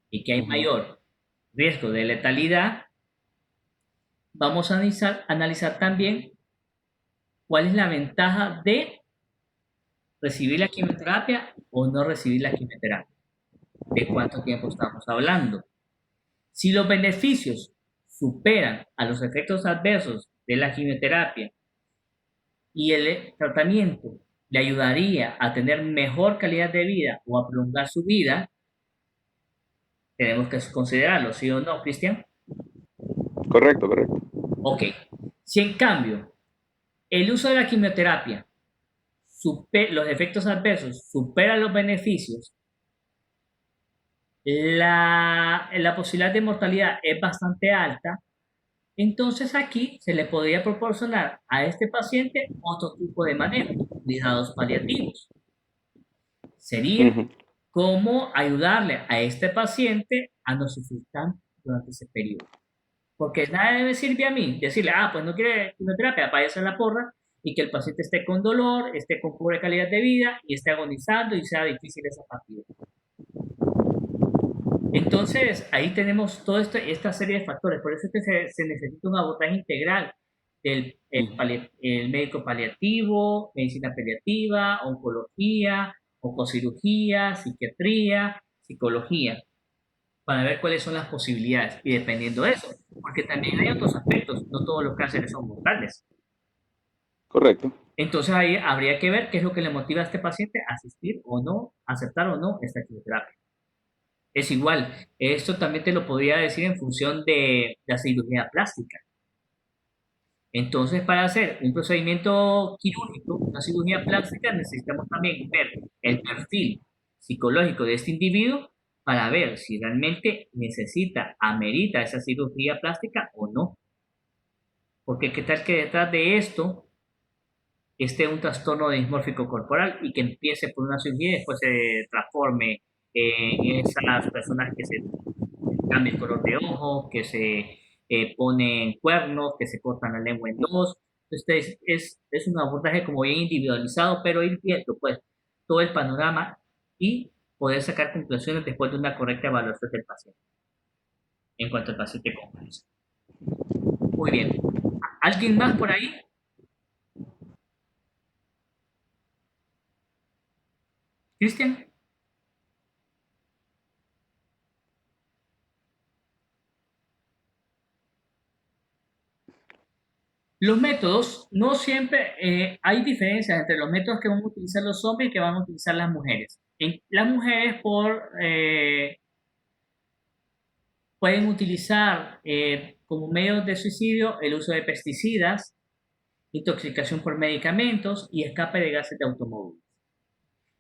y que hay mayor riesgo de letalidad, vamos a analizar también cuál es la ventaja de recibir la quimioterapia o no recibir la quimioterapia. ¿De cuánto tiempo estamos hablando? Si los beneficios superan a los efectos adversos de la quimioterapia y el tratamiento le ayudaría a tener mejor calidad de vida o a prolongar su vida, tenemos que considerarlo, ¿sí o no, Cristian? Correcto, correcto. Ok. Si en cambio el uso de la quimioterapia, los efectos adversos superan los beneficios, la posibilidad de mortalidad es bastante alta, entonces aquí se le podría proporcionar a este paciente otro tipo de manejo, cuidados paliativos. Sería cómo ayudarle a este paciente a no sufrir tanto durante ese periodo. Porque nada me sirve a mí decirle, pues no quiere quimioterapia, váyase a la porra, y que el paciente esté con dolor, esté con pobre calidad de vida y esté agonizando y sea difícil esa partida. Entonces, ahí tenemos toda esta serie de factores. Por eso es que se necesita un abordaje integral del el médico paliativo, medicina paliativa, oncología, oncocirugía, psiquiatría, psicología, para ver cuáles son las posibilidades. Y dependiendo de eso, porque también hay otros aspectos, no todos los cánceres son mortales. Correcto. Entonces ahí habría que ver qué es lo que le motiva a este paciente a asistir o no, aceptar o no esta quimioterapia. Es igual, esto también te lo podría decir en función de la cirugía plástica. Entonces, para hacer un procedimiento quirúrgico, una cirugía plástica, necesitamos también ver el perfil psicológico de este individuo para ver si realmente amerita esa cirugía plástica o no. Porque qué tal que detrás de esto esté un trastorno dismórfico corporal y que empiece por una cirugía y después se transforme en esas personas que se cambian el color de ojo, que se ponen cuernos, que se cortan la lengua en dos. Entonces es un abordaje como bien individualizado, pero ir viendo pues todo el panorama y poder sacar conclusiones después de una correcta evaluación del paciente en cuanto al paciente con cáncer. Muy bien. ¿Alguien más por ahí? Cristian. Los métodos, no siempre hay diferencias entre los métodos que van a utilizar los hombres y que van a utilizar las mujeres. Las mujeres pueden utilizar como medio de suicidio el uso de pesticidas, intoxicación por medicamentos y escape de gases de automóviles.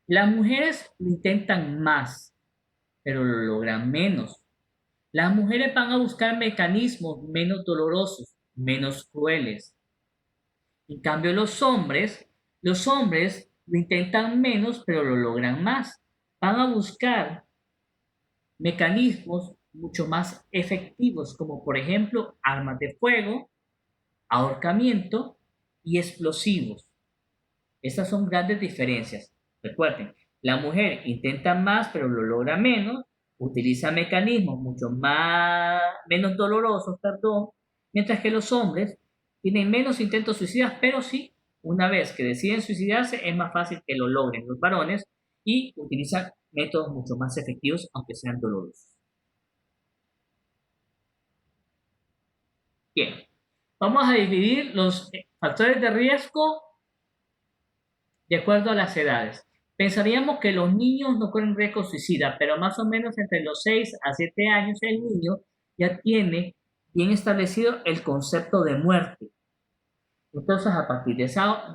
Las mujeres lo intentan más, pero lo logran menos. Las mujeres van a buscar mecanismos menos dolorosos, menos crueles. En cambio, los hombres lo intentan menos, pero lo logran más. Van a buscar mecanismos mucho más efectivos, como por ejemplo armas de fuego, ahorcamiento y explosivos. Estas son grandes diferencias. Recuerden, la mujer intenta más, pero lo logra menos, utiliza mecanismos mucho menos dolorosos, mientras que los hombres tienen menos intentos suicidas, pero sí, una vez que deciden suicidarse, es más fácil que lo logren los varones y utilizan métodos mucho más efectivos, aunque sean dolorosos. Bien, vamos a dividir los factores de riesgo de acuerdo a las edades. Pensaríamos que los niños no corren riesgo suicida, pero más o menos entre los 6 a 7 años el niño ya tiene bien establecido el concepto de muerte. Entonces, a partir de esa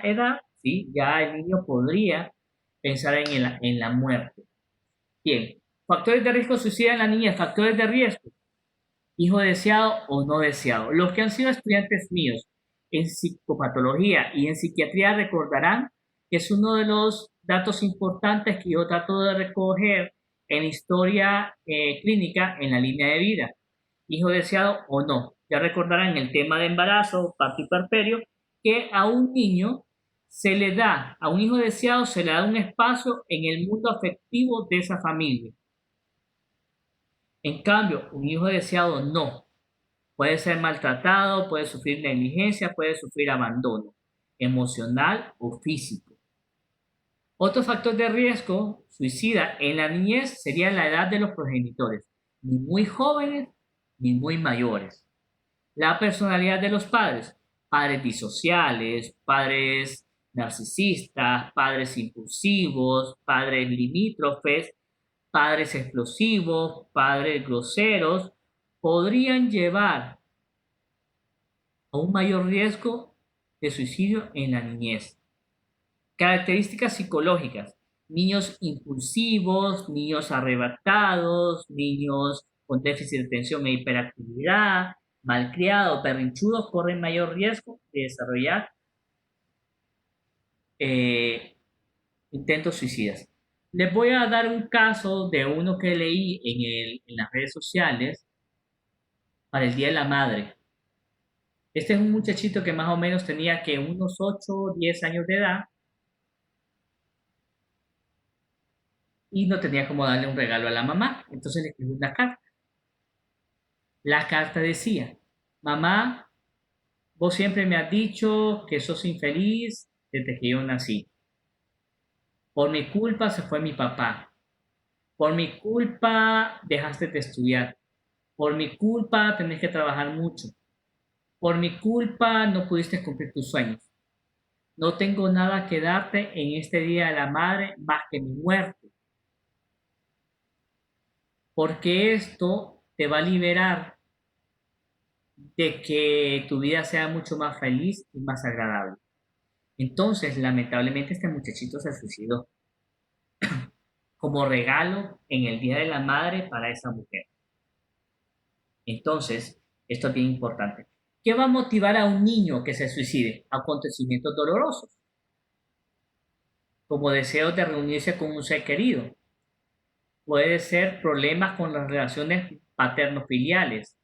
edad, ¿sí? Ya el niño podría pensar en la muerte. Bien, factores de riesgo suicida en la niñez, factores de riesgo, hijo deseado o no deseado. Los que han sido estudiantes míos en psicopatología y en psiquiatría recordarán que es uno de los datos importantes que yo trato de recoger en historia clínica en la línea de vida. Hijo deseado o no. Ya recordarán el tema de embarazo, parto y puerperio, que a un niño a un hijo deseado se le da un espacio en el mundo afectivo de esa familia. En cambio, un hijo deseado no. Puede ser maltratado, puede sufrir negligencia, puede sufrir abandono emocional o físico. Otro factor de riesgo suicida en la niñez sería la edad de los progenitores, ni muy jóvenes ni muy mayores. La personalidad de los padres disociales, padres narcisistas, padres impulsivos, padres limítrofes, padres explosivos, padres groseros, podrían llevar a un mayor riesgo de suicidio en la niñez. Características psicológicas: niños impulsivos, niños arrebatados, niños con déficit de atención e hiperactividad, malcriados, berrinchudos, corren mayor riesgo de desarrollar intentos suicidas. Les voy a dar un caso de uno que leí en las redes sociales para el Día de la Madre. Este es un muchachito que más o menos tenía que unos 8 o 10 años de edad y no tenía cómo darle un regalo a la mamá. Entonces le escribió una carta. La carta decía: mamá, vos siempre me has dicho que sos infeliz desde que yo nací. Por mi culpa se fue mi papá. Por mi culpa dejaste de estudiar. Por mi culpa tenés que trabajar mucho. Por mi culpa no pudiste cumplir tus sueños. No tengo nada que darte en este Día de la Madre más que mi muerte. Porque esto te va a liberar de que tu vida sea mucho más feliz y más agradable. Entonces, lamentablemente, este muchachito se suicidó como regalo en el Día de la Madre para esa mujer. Entonces, esto es bien importante. ¿Qué va a motivar a un niño que se suicide? Acontecimientos dolorosos, como deseos de reunirse con un ser querido. Puede ser problemas con las relaciones paterno-filiales,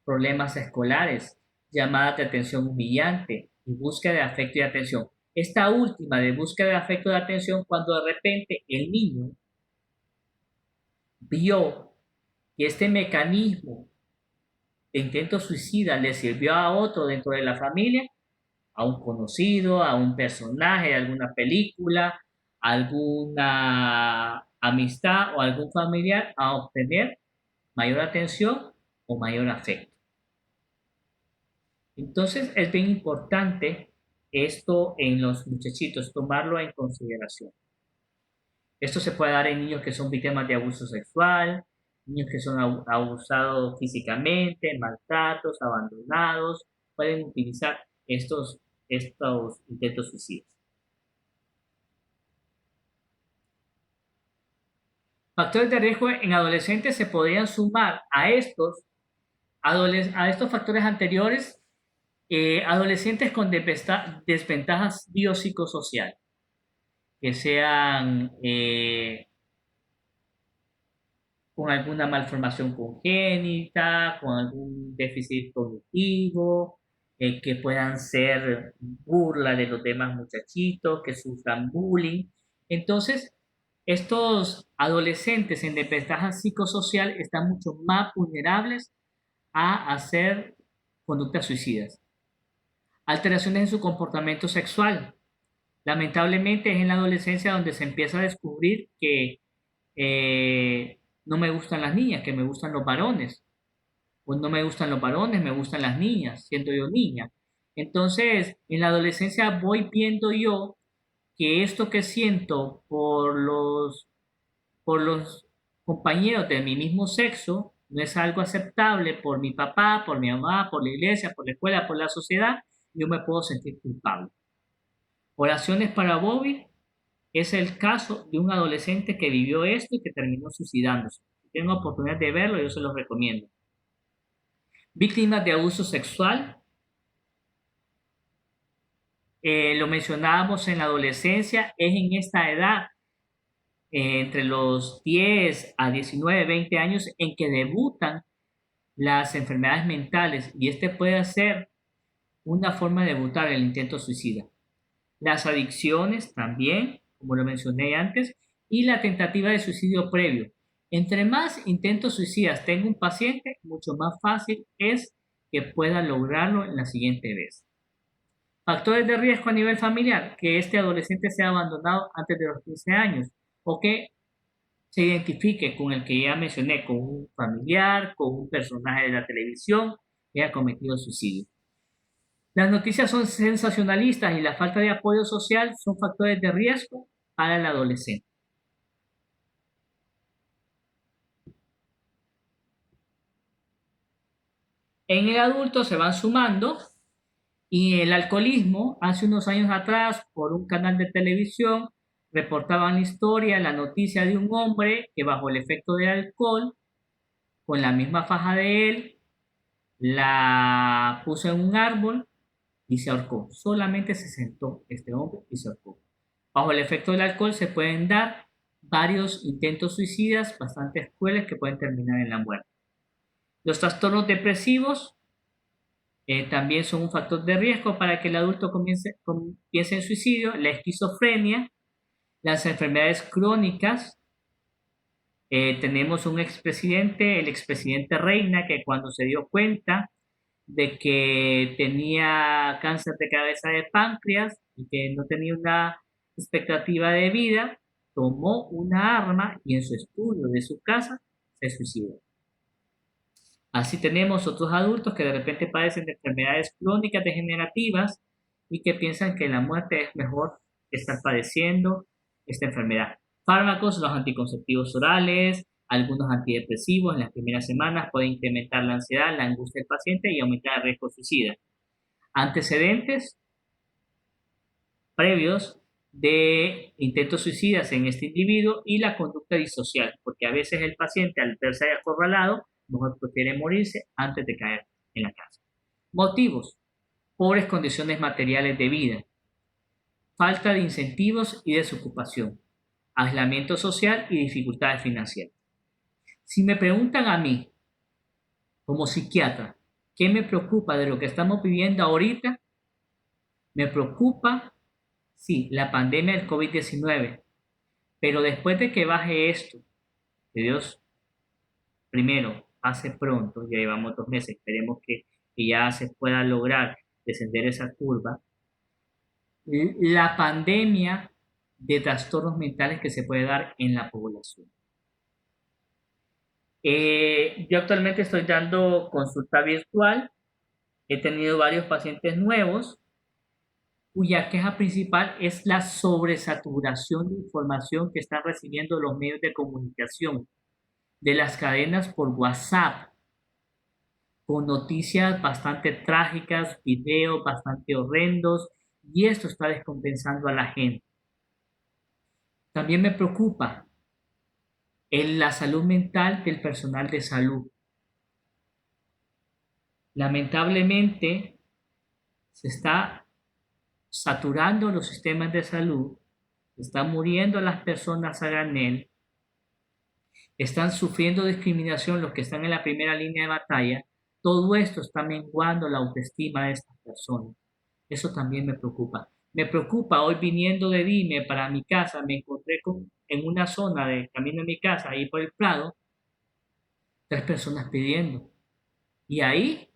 problemas escolares, llamadas de atención humillante y búsqueda de afecto y atención. Esta última de búsqueda de afecto y atención, cuando de repente el niño vio que este mecanismo de intento suicida le sirvió a otro dentro de la familia, a un conocido, a un personaje de alguna película, alguna amistad o algún familiar a obtener mayor atención o mayor afecto. Entonces es bien importante esto en los muchachitos, tomarlo en consideración. Esto se puede dar en niños que son víctimas de abuso sexual, niños que son abusados físicamente, maltratos, abandonados, pueden utilizar estos intentos suicidas. Factores de riesgo en adolescentes se podrían sumar a estos factores anteriores, adolescentes con desventajas biopsicosociales, que sean con alguna malformación congénita, con algún déficit cognitivo, que puedan ser burla de los demás muchachitos, que sufran bullying. Entonces, estos adolescentes en desventaja psicosocial están mucho más vulnerables a hacer conductas suicidas. Alteraciones en su comportamiento sexual. Lamentablemente es en la adolescencia donde se empieza a descubrir que no me gustan las niñas, que me gustan los varones. Pues no me gustan los varones, me gustan las niñas, siendo yo niña. Entonces, en la adolescencia voy viendo yo que esto que siento por los compañeros de mi mismo sexo no es algo aceptable por mi papá, por mi mamá, por la iglesia, por la escuela, por la sociedad. Yo me puedo sentir culpable. Oraciones para Bobby es el caso de un adolescente que vivió esto y que terminó suicidándose. Si tienen oportunidad de verlo, yo se los recomiendo. Víctimas de abuso sexual. Lo mencionábamos en la adolescencia, es en esta edad, entre los 10 a 19, 20 años, en que debutan las enfermedades mentales, y este puede ser una forma de debutar el intento suicida. Las adicciones también, como lo mencioné antes, y la tentativa de suicidio previo. Entre más intentos suicidas tenga un paciente, mucho más fácil es que pueda lograrlo en la siguiente vez. Factores de riesgo a nivel familiar: que este adolescente sea abandonado antes de los 15 años o que se identifique con el que ya mencioné, con un familiar, con un personaje de la televisión que haya cometido suicidio. Las noticias son sensacionalistas y la falta de apoyo social son factores de riesgo para el adolescente. En el adulto se van sumando, y el alcoholismo. Hace unos años atrás, por un canal de televisión, reportaban la historia, la noticia de un hombre que bajo el efecto de alcohol, con la misma faja de él, la puso en un árbol y se ahorcó. Solamente se sentó este hombre y se ahorcó. Bajo el efecto del alcohol se pueden dar varios intentos suicidas bastante crueles que pueden terminar en la muerte. Los trastornos depresivos también son un factor de riesgo para que el adulto piense en suicidio. La esquizofrenia, las enfermedades crónicas. Tenemos un expresidente, el expresidente Reina, que cuando se dio cuenta de que tenía cáncer de cabeza de páncreas y que no tenía una expectativa de vida, tomó una arma y en su estudio de su casa se suicidó. Así tenemos otros adultos que de repente padecen de enfermedades crónicas degenerativas y que piensan que la muerte es mejor que estar padeciendo esta enfermedad. Fármacos: los anticonceptivos orales, algunos antidepresivos en las primeras semanas pueden incrementar la ansiedad, la angustia del paciente y aumentar el riesgo suicida. Antecedentes previos de intentos suicidas en este individuo y la conducta disocial, porque a veces el paciente, al verse acorralado, mejor prefiere morirse antes de caer en la cárcel. Motivos: pobres condiciones materiales de vida, falta de incentivos y desocupación, aislamiento social y dificultades financieras. Si me preguntan a mí, como psiquiatra, ¿qué me preocupa de lo que estamos viviendo ahorita? Me preocupa, sí, la pandemia del COVID-19, pero después de que baje esto, que Dios primero pase pronto, ya llevamos 2 meses, esperemos que ya se pueda lograr descender esa curva. La pandemia de trastornos mentales que se puede dar en la población. Yo actualmente estoy dando consulta virtual. He tenido varios pacientes nuevos cuya queja principal es la sobresaturación de información que están recibiendo los medios de comunicación, de las cadenas por WhatsApp, con noticias bastante trágicas, videos bastante horrendos, y esto está descompensando a la gente. También me preocupa la salud mental del personal de salud. Lamentablemente, se está saturando los sistemas de salud, están muriendo las personas a granel, están sufriendo discriminación los que están en la primera línea de batalla. Todo esto está menguando la autoestima de estas personas. Eso también me preocupa. Me preocupa, hoy viniendo de Dime para mi casa, me encontré en una zona de camino a mi casa, ahí por el Prado, 3 personas pidiendo. Y ahí,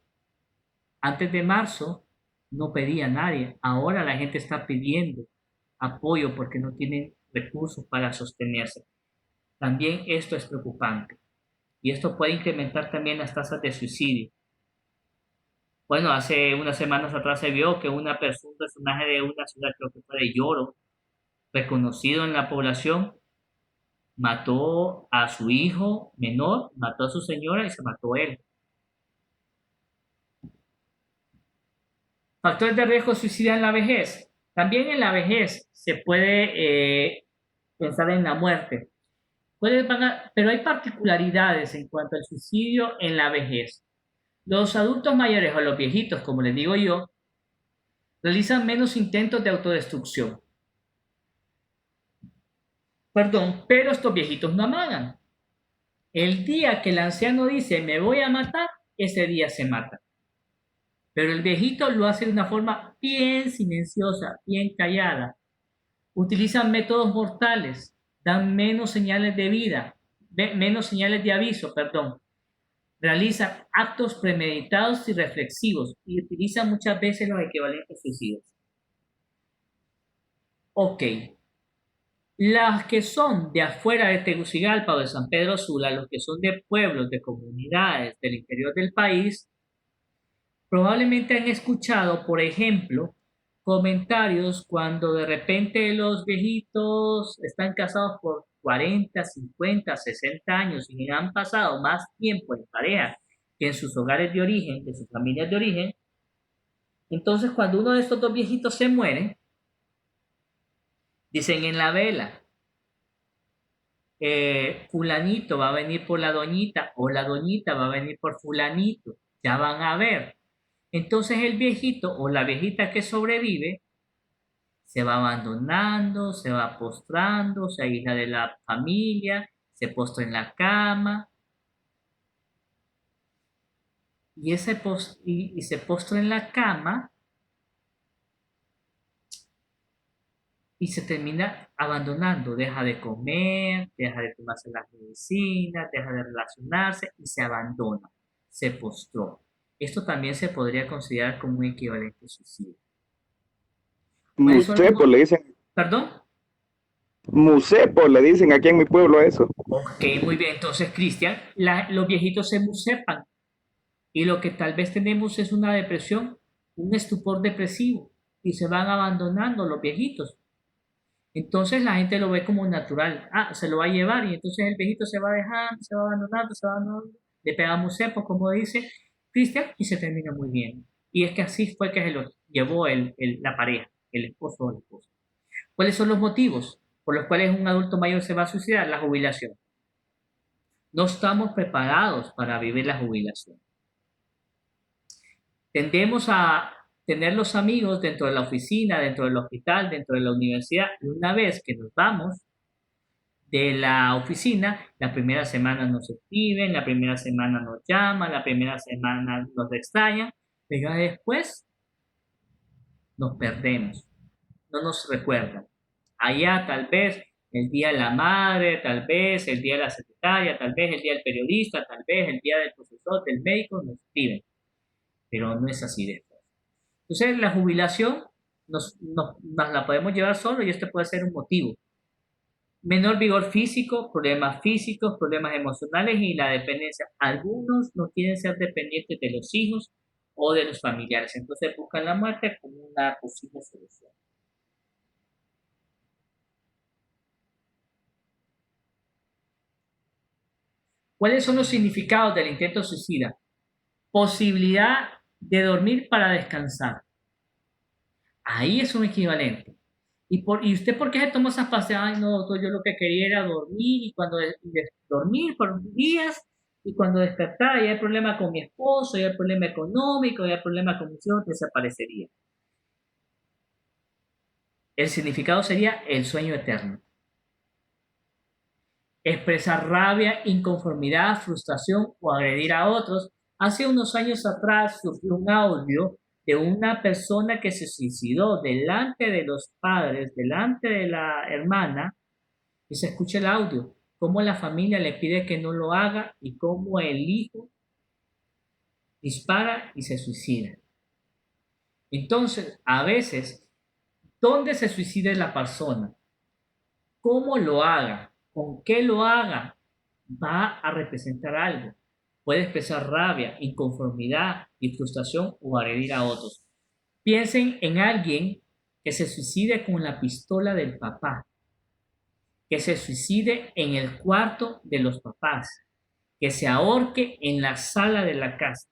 antes de marzo, no pedía nadie. Ahora la gente está pidiendo apoyo porque no tienen recursos para sostenerse. También esto es preocupante. Y esto puede incrementar también las tasas de suicidio. Bueno, hace unas semanas atrás se vio que un personaje de una ciudad, creo que fue de Lloro, reconocido en la población, mató a su hijo menor, mató a su señora y se mató él. Factores de riesgo suicida en la vejez. También en la vejez se puede pensar en la muerte. Pero hay particularidades en cuanto al suicidio en la vejez. Los adultos mayores o los viejitos, como les digo yo, realizan menos intentos de autodestrucción. Pero estos viejitos no amagan. El día que el anciano dice, me voy a matar, ese día se mata. Pero el viejito lo hace de una forma bien silenciosa, bien callada. Utilizan métodos mortales, dan menos señales de vida, menos señales de aviso, Realizan actos premeditados y reflexivos y utilizan muchas veces los equivalentes suicidas. Ok. Las que son de afuera de Tegucigalpa o de San Pedro Sula, los que son de pueblos, de comunidades del interior del país, probablemente han escuchado, por ejemplo, comentarios cuando de repente los viejitos están casados por 40, 50, 60 años y han pasado más tiempo en pareja que en sus hogares de origen, de sus familias de origen. Entonces, cuando uno de estos dos viejitos se muere, dicen en la vela, fulanito va a venir por la doñita o la doñita va a venir por fulanito, ya van a ver. Entonces el viejito o la viejita que sobrevive se va abandonando, se va postrando, se aísla de la familia, se postra en la cama y se postra en la cama y se termina abandonando, deja de comer, deja de tomarse las medicinas, deja de relacionarse y se abandona, se postró. Esto también se podría considerar como un equivalente suicidio. Musepo le dicen. ¿Perdón? Musepo le dicen aquí en mi pueblo eso. Ok, muy bien. Entonces, Cristian, los viejitos se musepan y lo que tal vez tenemos es una depresión, un estupor depresivo y se van abandonando los viejitos. Entonces la gente lo ve como natural. Se lo va a llevar y entonces el viejito se va dejando, se va abandonando, le pega musepo, como dice Cristian, y se termina muy bien. Y es que así fue que se lo llevó la pareja, el esposo o la esposa. ¿Cuáles son los motivos por los cuales un adulto mayor se va a suicidar? La jubilación. No estamos preparados para vivir la jubilación. Tendemos a tener los amigos dentro de la oficina, dentro del hospital, dentro de la universidad, y una vez que nos vamos de la oficina, la primera semana nos escriben, la primera semana nos llaman, la primera semana nos extrañan, pero después nos perdemos, no nos recuerdan. Allá tal vez el día de la madre, tal vez el día de la secretaria, tal vez el día del periodista, tal vez el día del profesor, del médico, nos escriben, pero no es así de fácil. Entonces la jubilación nos la podemos llevar solo y este puede ser un motivo. Menor vigor físico, físicos, problemas emocionales y la dependencia. Algunos no quieren ser dependientes de los hijos o de los familiares, entonces buscan la muerte como una posible solución. ¿Cuáles son los significados del intento suicida? Posibilidad de dormir para descansar. Ahí es un equivalente. ¿Y usted por qué se tomó esas pastillas? Ay, no, doctor, yo lo que quería era dormir y cuando dormir por días y cuando despertara ya hay problema con mi esposo, ya hay problema económico, ya hay problema con mis hijos, desaparecería. El significado sería el sueño eterno. Expresar rabia, inconformidad, frustración o agredir a otros. Hace unos años atrás surgió un audio de una persona que se suicidó delante de los padres, delante de la hermana, y se escucha el audio, cómo la familia le pide que no lo haga y cómo el hijo dispara y se suicida. Entonces, a veces, ¿dónde se suicida la persona? ¿Cómo lo haga? ¿Con qué lo haga? Va a representar algo. Puede expresar rabia, inconformidad y frustración o agredir a otros. Piensen en alguien que se suicide con la pistola del papá, que se suicide en el cuarto de los papás, que se ahorque en la sala de la casa.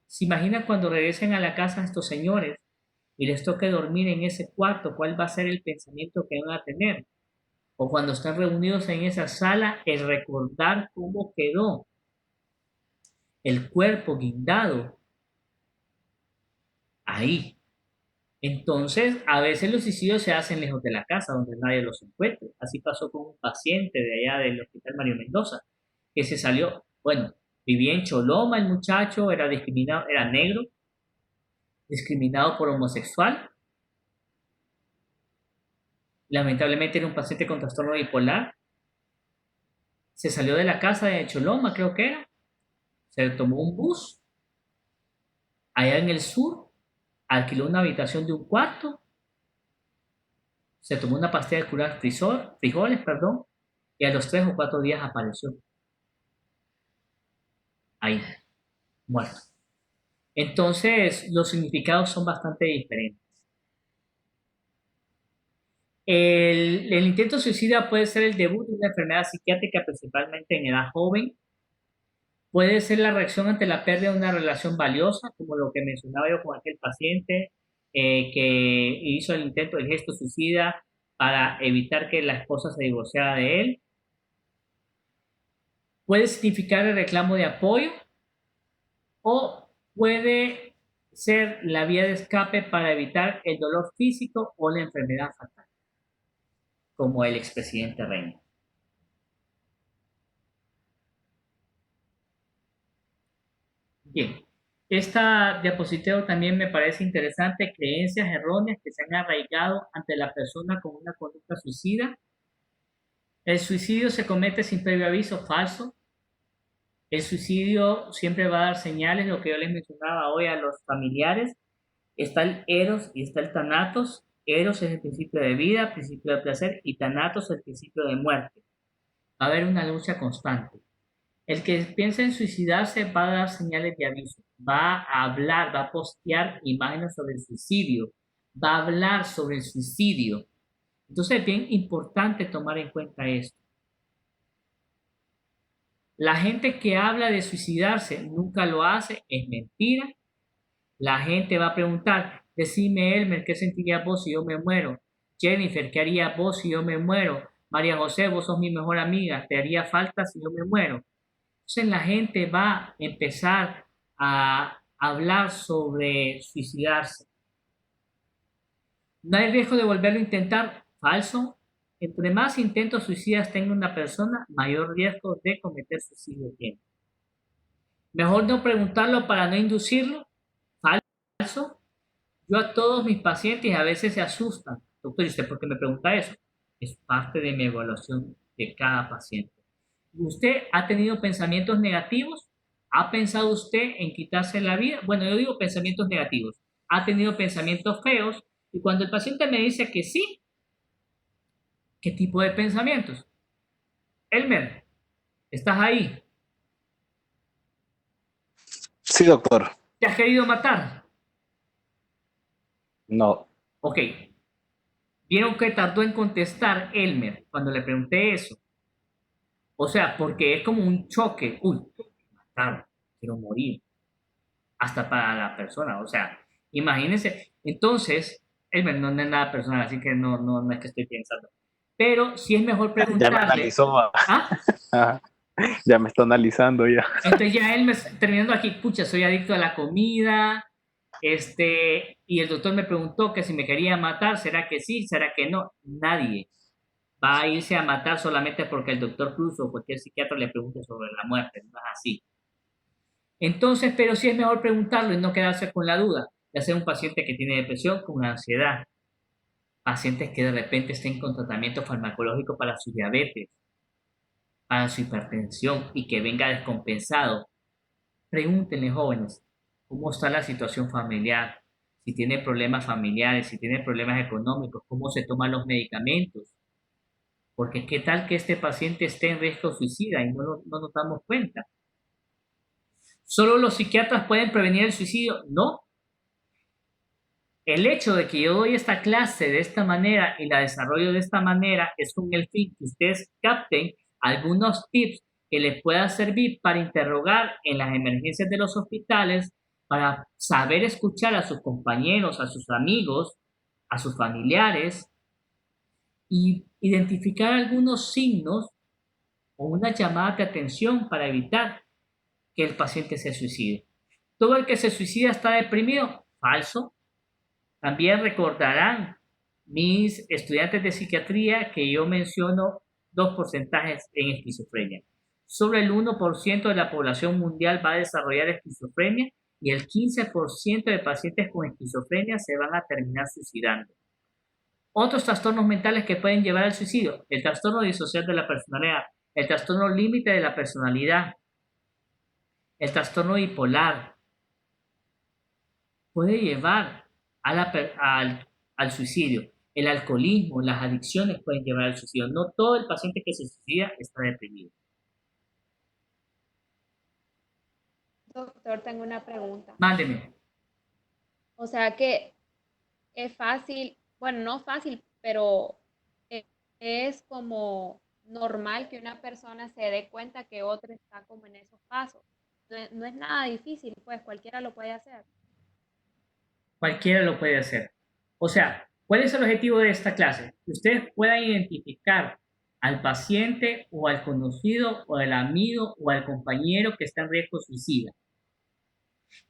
¿Se imagina cuando regresen a la casa estos señores y les toque dormir en ese cuarto? ¿Cuál va a ser el pensamiento que van a tener? O cuando están reunidos en esa sala, el recordar cómo quedó el cuerpo guindado ahí. Entonces, a veces los suicidios se hacen lejos de la casa, donde nadie los encuentre. Así pasó con un paciente de allá del Hospital Mario Mendoza, que se salió, bueno, vivía en Choloma el muchacho, era discriminado, era negro, discriminado por homosexual. Lamentablemente era un paciente con trastorno bipolar. Se salió de la casa de Choloma, creo que era. Se tomó un bus allá en el sur, alquiló una habitación de un cuarto, se tomó una pastilla de curar frijoles, y a los 3 o 4 días apareció. Ahí, muerto. Entonces, los significados son bastante diferentes. El intento suicida puede ser el debut de una enfermedad psiquiátrica, principalmente en edad joven. Puede ser la reacción ante la pérdida de una relación valiosa, como lo que mencionaba yo con aquel paciente que hizo el intento del gesto suicida para evitar que la esposa se divorciara de él. Puede significar el reclamo de apoyo o puede ser la vía de escape para evitar el dolor físico o la enfermedad fatal, como el expresidente Reina. Bien, esta diapositiva también me parece interesante. Creencias erróneas que se han arraigado ante la persona con una conducta suicida. El suicidio se comete sin previo aviso, falso. El suicidio siempre va a dar señales, lo que yo les mencionaba hoy a los familiares. Está el eros y está el thanatos. Eros es el principio de vida, principio de placer, y thanatos el principio de muerte. Va a haber una lucha constante. El que piensa en suicidarse va a dar señales de aviso, va a hablar, va a postear imágenes sobre el suicidio, va a hablar sobre el suicidio. Entonces es bien importante tomar en cuenta esto. La gente que habla de suicidarse nunca lo hace, es mentira. La gente va a preguntar, decime Elmer, ¿qué sentirías vos si yo me muero? Jennifer, ¿qué harías vos si yo me muero? María José, vos sos mi mejor amiga, ¿te haría falta si yo me muero? Entonces la gente va a empezar a hablar sobre suicidarse. No hay riesgo de volverlo a intentar. Falso. Entre más intentos suicidas tenga una persona, mayor riesgo de cometer suicidio tiene. Mejor no preguntarlo para no inducirlo. Falso. Yo a todos mis pacientes a veces se asustan. Doctor, ¿y usted por qué me pregunta eso? Es parte de mi evaluación de cada paciente. ¿Usted ha tenido pensamientos negativos? ¿Ha pensado usted en quitarse la vida? Bueno, yo digo pensamientos negativos. ha tenido pensamientos feos, y cuando el paciente me dice que sí, ¿qué tipo de pensamientos? Elmer, ¿estás ahí? Sí, doctor. ¿Te has querido matar? No. Ok. ¿Vieron que tardó en contestar Elmer cuando le pregunté eso? O sea, porque es como un choque. Uy, mataron, quiero morir. Hasta para la persona. O sea, imagínense. Entonces, Elmer no es nada personal, así que no es que estoy pensando. Pero sí es mejor Ya me preguntarle. analizó. ¿Ah? Ajá. Ya me está analizando ya. Entonces ya Elmer, terminando aquí, pucha, soy adicto a la comida. Y el doctor me preguntó que si me quería matar, ¿será que sí? ¿Será que no? Nadie va a irse a matar solamente porque el doctor Cruz o cualquier psiquiatra le pregunte sobre la muerte, no es así. Entonces, pero sí es mejor preguntarlo y no quedarse con la duda, ya sea un paciente que tiene depresión con ansiedad, pacientes que de repente estén con tratamiento farmacológico para su diabetes, para su hipertensión y que venga descompensado. Pregúntenle, jóvenes, cómo está la situación familiar, si tiene problemas familiares, si tiene problemas económicos, cómo se toman los medicamentos. Porque qué tal que este paciente esté en riesgo suicida y no nos damos cuenta. ¿Solo los psiquiatras pueden prevenir el suicidio? No. El hecho de que yo doy esta clase de esta manera y la desarrollo de esta manera es con el fin que ustedes capten algunos tips que les puedan servir para interrogar en las emergencias de los hospitales, para saber escuchar a sus compañeros, a sus amigos, a sus familiares y identificar algunos signos o una llamada de atención para evitar que el paciente se suicide. Todo el que se suicida está deprimido. Falso. También recordarán mis estudiantes de psiquiatría que yo menciono dos porcentajes en esquizofrenia. Sobre el 1% de la población mundial va a desarrollar esquizofrenia y el 15% de pacientes con esquizofrenia se van a terminar suicidando. Otros trastornos mentales que pueden llevar al suicidio: el trastorno disocial de la personalidad, el trastorno límite de la personalidad, el trastorno bipolar, puede llevar al suicidio. El alcoholismo, las adicciones pueden llevar al suicidio. No todo el paciente que se suicida está deprimido. Doctor, tengo una pregunta. Mándeme. O sea que es fácil, bueno, no fácil, pero es como normal que una persona se dé cuenta que otro está como en esos pasos. No es nada difícil, pues cualquiera lo puede hacer. Cualquiera lo puede hacer. O sea, ¿cuál es el objetivo de esta clase? Que ustedes puedan identificar al paciente o al conocido o al amigo o al compañero que está en riesgo suicida.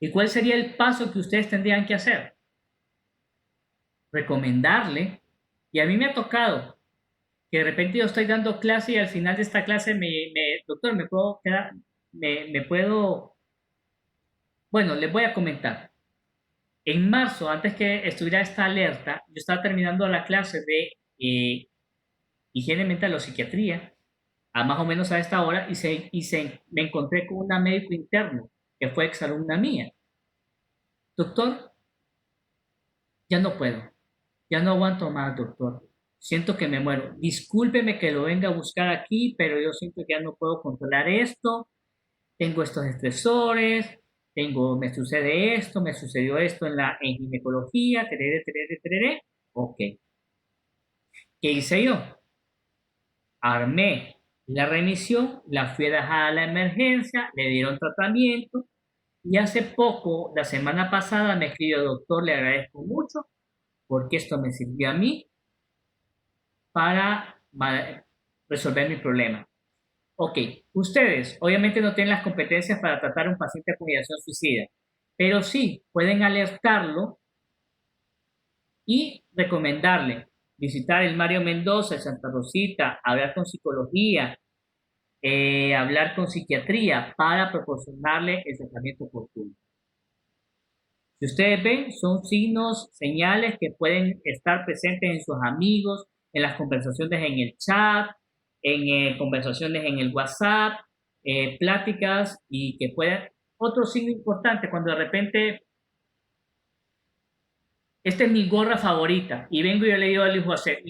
¿Y cuál sería el paso que ustedes tendrían que hacer? Recomendarle. Y a mí me ha tocado que de repente yo estoy dando clase y al final de esta clase doctor, ¿me puedo quedar? Bueno, les voy a comentar. En marzo, antes que estuviera esta alerta, yo estaba terminando la clase de higiene mental o psiquiatría, a más o menos a esta hora, me encontré con una médico interno, que fue exalumna mía. Doctor, ya no puedo, ya no aguanto más, doctor. Siento que me muero. Discúlpeme que lo venga a buscar aquí, pero yo siento que ya no puedo controlar esto. Tengo estos estresores, me sucede esto, me sucedió esto en ginecología, tereré. Ok. ¿Qué hice yo? Armé la remisión, la fui a dejar a la emergencia, le dieron tratamiento y hace poco, la semana pasada, me escribió: doctor, le agradezco mucho porque esto me sirvió a mí para resolver mi problema. Ok, ustedes obviamente no tienen las competencias para tratar a un paciente con ideación suicida, pero sí pueden alertarlo y recomendarle visitar el Mario Mendoza, el Santa Rosita, hablar con psicología, hablar con psiquiatría para proporcionarle el tratamiento oportuno. Si ustedes ven, son signos, señales que pueden estar presentes en sus amigos, en las conversaciones en el chat, en conversaciones en el WhatsApp, pláticas, y que puedan... Otro signo importante, cuando de repente esta es mi gorra favorita. Y vengo y yo le digo a Luis José,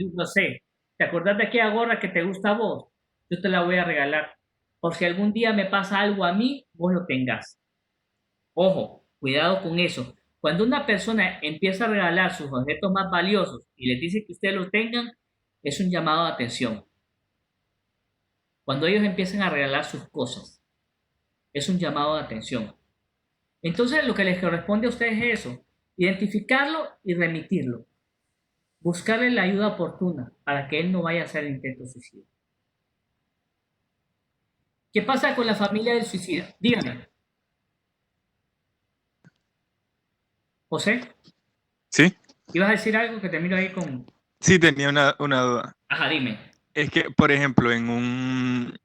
¿te acordás de aquella gorra que te gusta a vos? Yo te la voy a regalar. Por si algún día me pasa algo a mí, vos lo tengas. Ojo, cuidado con eso. Cuando una persona empieza a regalar sus objetos más valiosos y les dice que ustedes los tengan, es un llamado de atención. Cuando ellos empiezan a regalar sus cosas, es un llamado de atención. Entonces, lo que les corresponde a ustedes es eso, identificarlo y remitirlo. Buscarle la ayuda oportuna para que él no vaya a hacer el intento suicida. ¿Qué pasa con la familia del suicida? Dígame. José, ¿Sí? ¿ibas a decir algo que te miro ahí con...? Sí, tenía una duda. Ajá, dime. Es que, por ejemplo, en un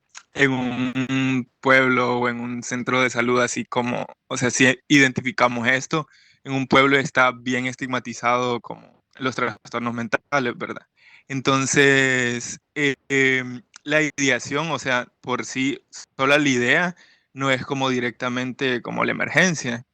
pueblo o en un centro de salud, así como, o sea, si identificamos esto, en un pueblo está bien estigmatizado como los trastornos mentales, ¿verdad? Entonces, la ideación, o sea, por sí, sola la idea no es como directamente como la emergencia,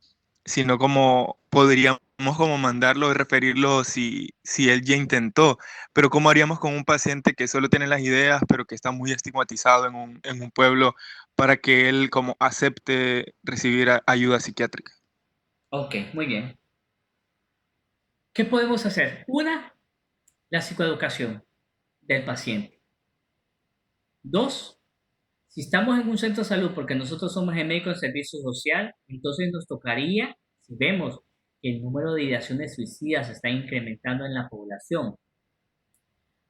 sino como podríamos como mandarlo y referirlo si él ya intentó, pero ¿cómo haríamos con un paciente que solo tiene las ideas, pero que está muy estigmatizado en un pueblo para que él como acepte recibir ayuda psiquiátrica? Ok, muy bien. ¿Qué podemos hacer? Una, la psicoeducación del paciente. Dos, si estamos en un centro de salud, porque nosotros somos el médico de servicio social, entonces nos tocaría, si vemos que el número de ideaciones suicidas se está incrementando en la población,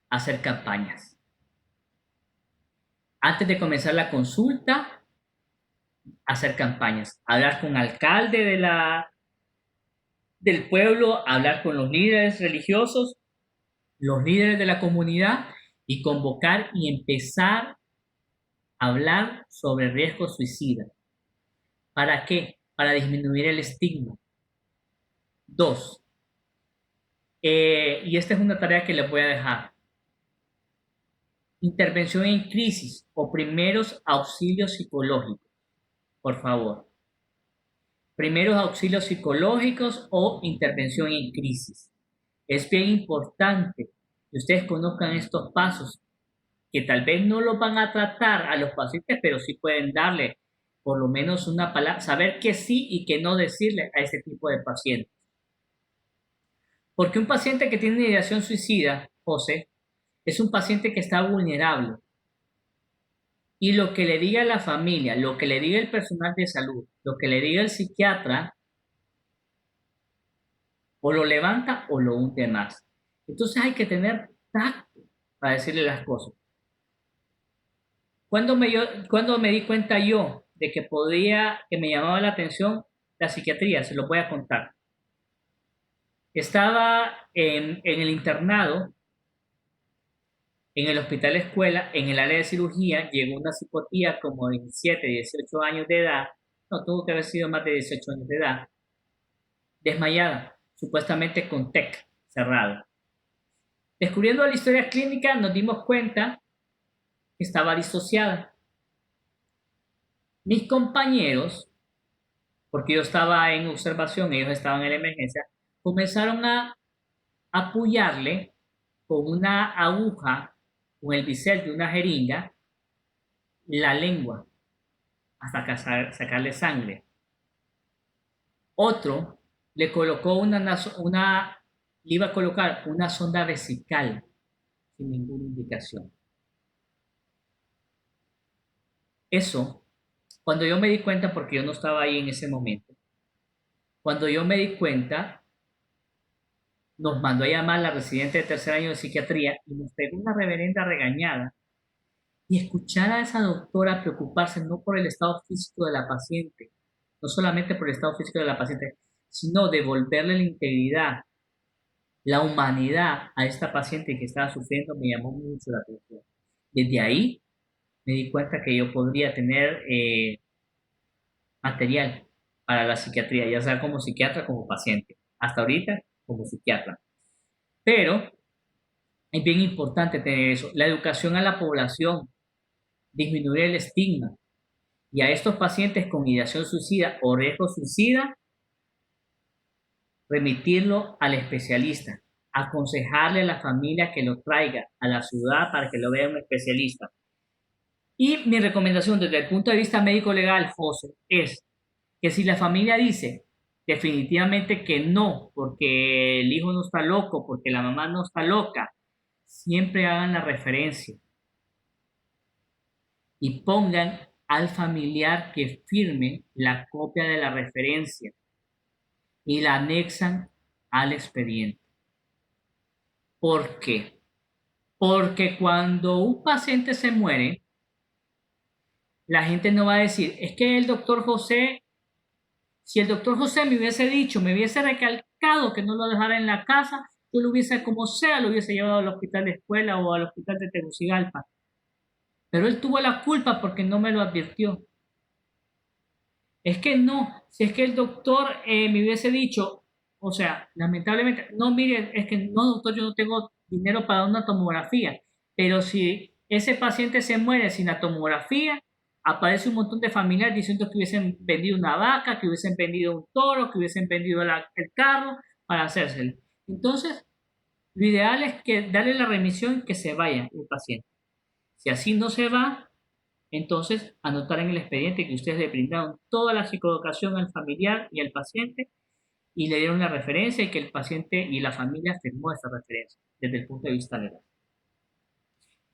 hacer campañas. Antes de comenzar la consulta, hacer campañas. Hablar con alcalde del pueblo, hablar con los líderes religiosos, los líderes de la comunidad y convocar y empezar a hablar sobre riesgo suicida. ¿Para qué? Para disminuir el estigma. Dos, y esta es una tarea que les voy a dejar. Intervención en crisis o primeros auxilios psicológicos, por favor. Primeros auxilios psicológicos o intervención en crisis. Es bien importante que ustedes conozcan estos pasos, que tal vez no los van a tratar a los pacientes, pero sí pueden darle por lo menos una palabra, saber qué sí y qué no decirle a ese tipo de pacientes. Porque un paciente que tiene ideación suicida, José, es un paciente que está vulnerable. Y lo que le diga la familia, lo que le diga el personal de salud, lo que le diga el psiquiatra, o lo levanta o lo hunde más. Entonces hay que tener tacto para decirle las cosas. ¿Cuándo me di cuenta yo de que me llamaba la atención la psiquiatría? Se lo voy a contar. Estaba en el internado, en el hospital escuela, en el área de cirugía, llegó una psicotía como de 17, 18 años de edad, no, tuvo que haber sido más de 18 años de edad, desmayada, supuestamente con TEC cerrado. Descubriendo la historia clínica, nos dimos cuenta que estaba disociada. Mis compañeros, porque yo estaba en observación, ellos estaban en la emergencia, comenzaron a apoyarle con una aguja, con el bisel de una jeringa, la lengua, hasta sacarle sangre. Otro le colocó iba a colocar una sonda vesical sin ninguna indicación. Eso, cuando yo me di cuenta, porque yo no estaba ahí en ese momento, cuando yo me di cuenta, nos mandó a llamar la residente de tercer año de psiquiatría y nos pegó una reverenda regañada. Y escuchar a esa doctora preocuparse no por el estado físico de la paciente, no solamente por el estado físico de la paciente, sino devolverle la integridad, la humanidad a esta paciente que estaba sufriendo, me llamó mucho la atención. Desde ahí me di cuenta que yo podría tener material para la psiquiatría, ya sea como psiquiatra como paciente. Hasta ahorita como psiquiatra. Pero es bien importante tener eso. La educación a la población, disminuir el estigma. Y a estos pacientes con ideación suicida o riesgo suicida, remitirlo al especialista, aconsejarle a la familia que lo traiga a la ciudad para que lo vea un especialista. Y mi recomendación desde el punto de vista médico-legal, José, es que si la familia dice definitivamente que no, porque el hijo no está loco, porque la mamá no está loca, siempre hagan la referencia y pongan al familiar que firme la copia de la referencia y la anexan al expediente. ¿Por qué? Porque cuando un paciente se muere, la gente no va a decir, es que el doctor José, si el doctor José me hubiese dicho, me hubiese recalcado que no lo dejara en la casa, yo lo hubiese, como sea, lo hubiese llevado al hospital de escuela o al hospital de Tegucigalpa. Pero él tuvo la culpa porque no me lo advirtió. Es que no, si es que el doctor me hubiese dicho, o sea, lamentablemente, no, mire, es que no, doctor, yo no tengo dinero para una tomografía, pero si ese paciente se muere sin la tomografía, aparece un montón de familiares diciendo que hubiesen vendido una vaca, que hubiesen vendido un toro, que hubiesen vendido el carro para hacérselo. Entonces, lo ideal es que darle la remisión y que se vaya el paciente. Si así no se va, entonces anotar en el expediente que ustedes le brindaron toda la psicoeducación al familiar y al paciente y le dieron la referencia y que el paciente y la familia firmó esa referencia desde el punto de vista legal.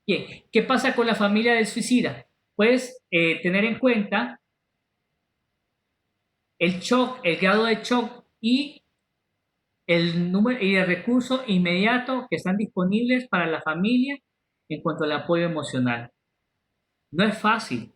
Bien, ¿qué pasa con la familia del suicida? Pues tener en cuenta el shock, el grado de shock y el número y el recurso inmediato que están disponibles para la familia en cuanto al apoyo emocional. No es fácil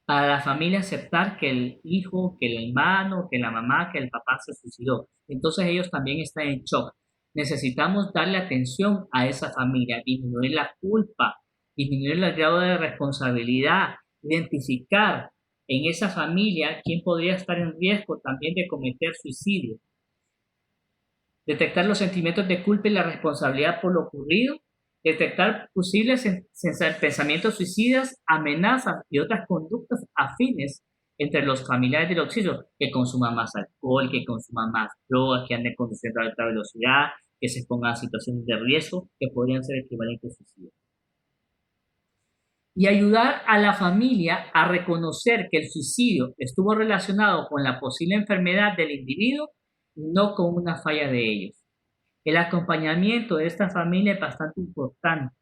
para la familia aceptar que el hijo, que el hermano, que la mamá, que el papá se suicidó. Entonces ellos también están en shock. Necesitamos darle atención a esa familia, disminuir la culpa, disminuir el grado de responsabilidad, identificar en esa familia quién podría estar en riesgo también de cometer suicidio. Detectar los sentimientos de culpa y la responsabilidad por lo ocurrido, detectar posibles pensamientos suicidas, amenazas y otras conductas afines entre los familiares del occiso, que consuman más alcohol, que consuman más drogas, que anden conduciendo a alta velocidad, que se expongan a situaciones de riesgo que podrían ser equivalentes a suicidio. Y ayudar a la familia a reconocer que el suicidio estuvo relacionado con la posible enfermedad del individuo, no con una falla de ellos. El acompañamiento de esta familia es bastante importante.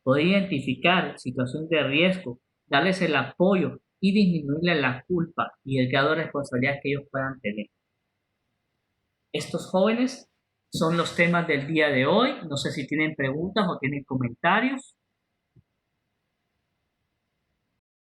Poder identificar situaciones de riesgo, darles el apoyo y disminuirle la culpa y el grado de responsabilidad que ellos puedan tener. Estos jóvenes son los temas del día de hoy. No sé si tienen preguntas o tienen comentarios.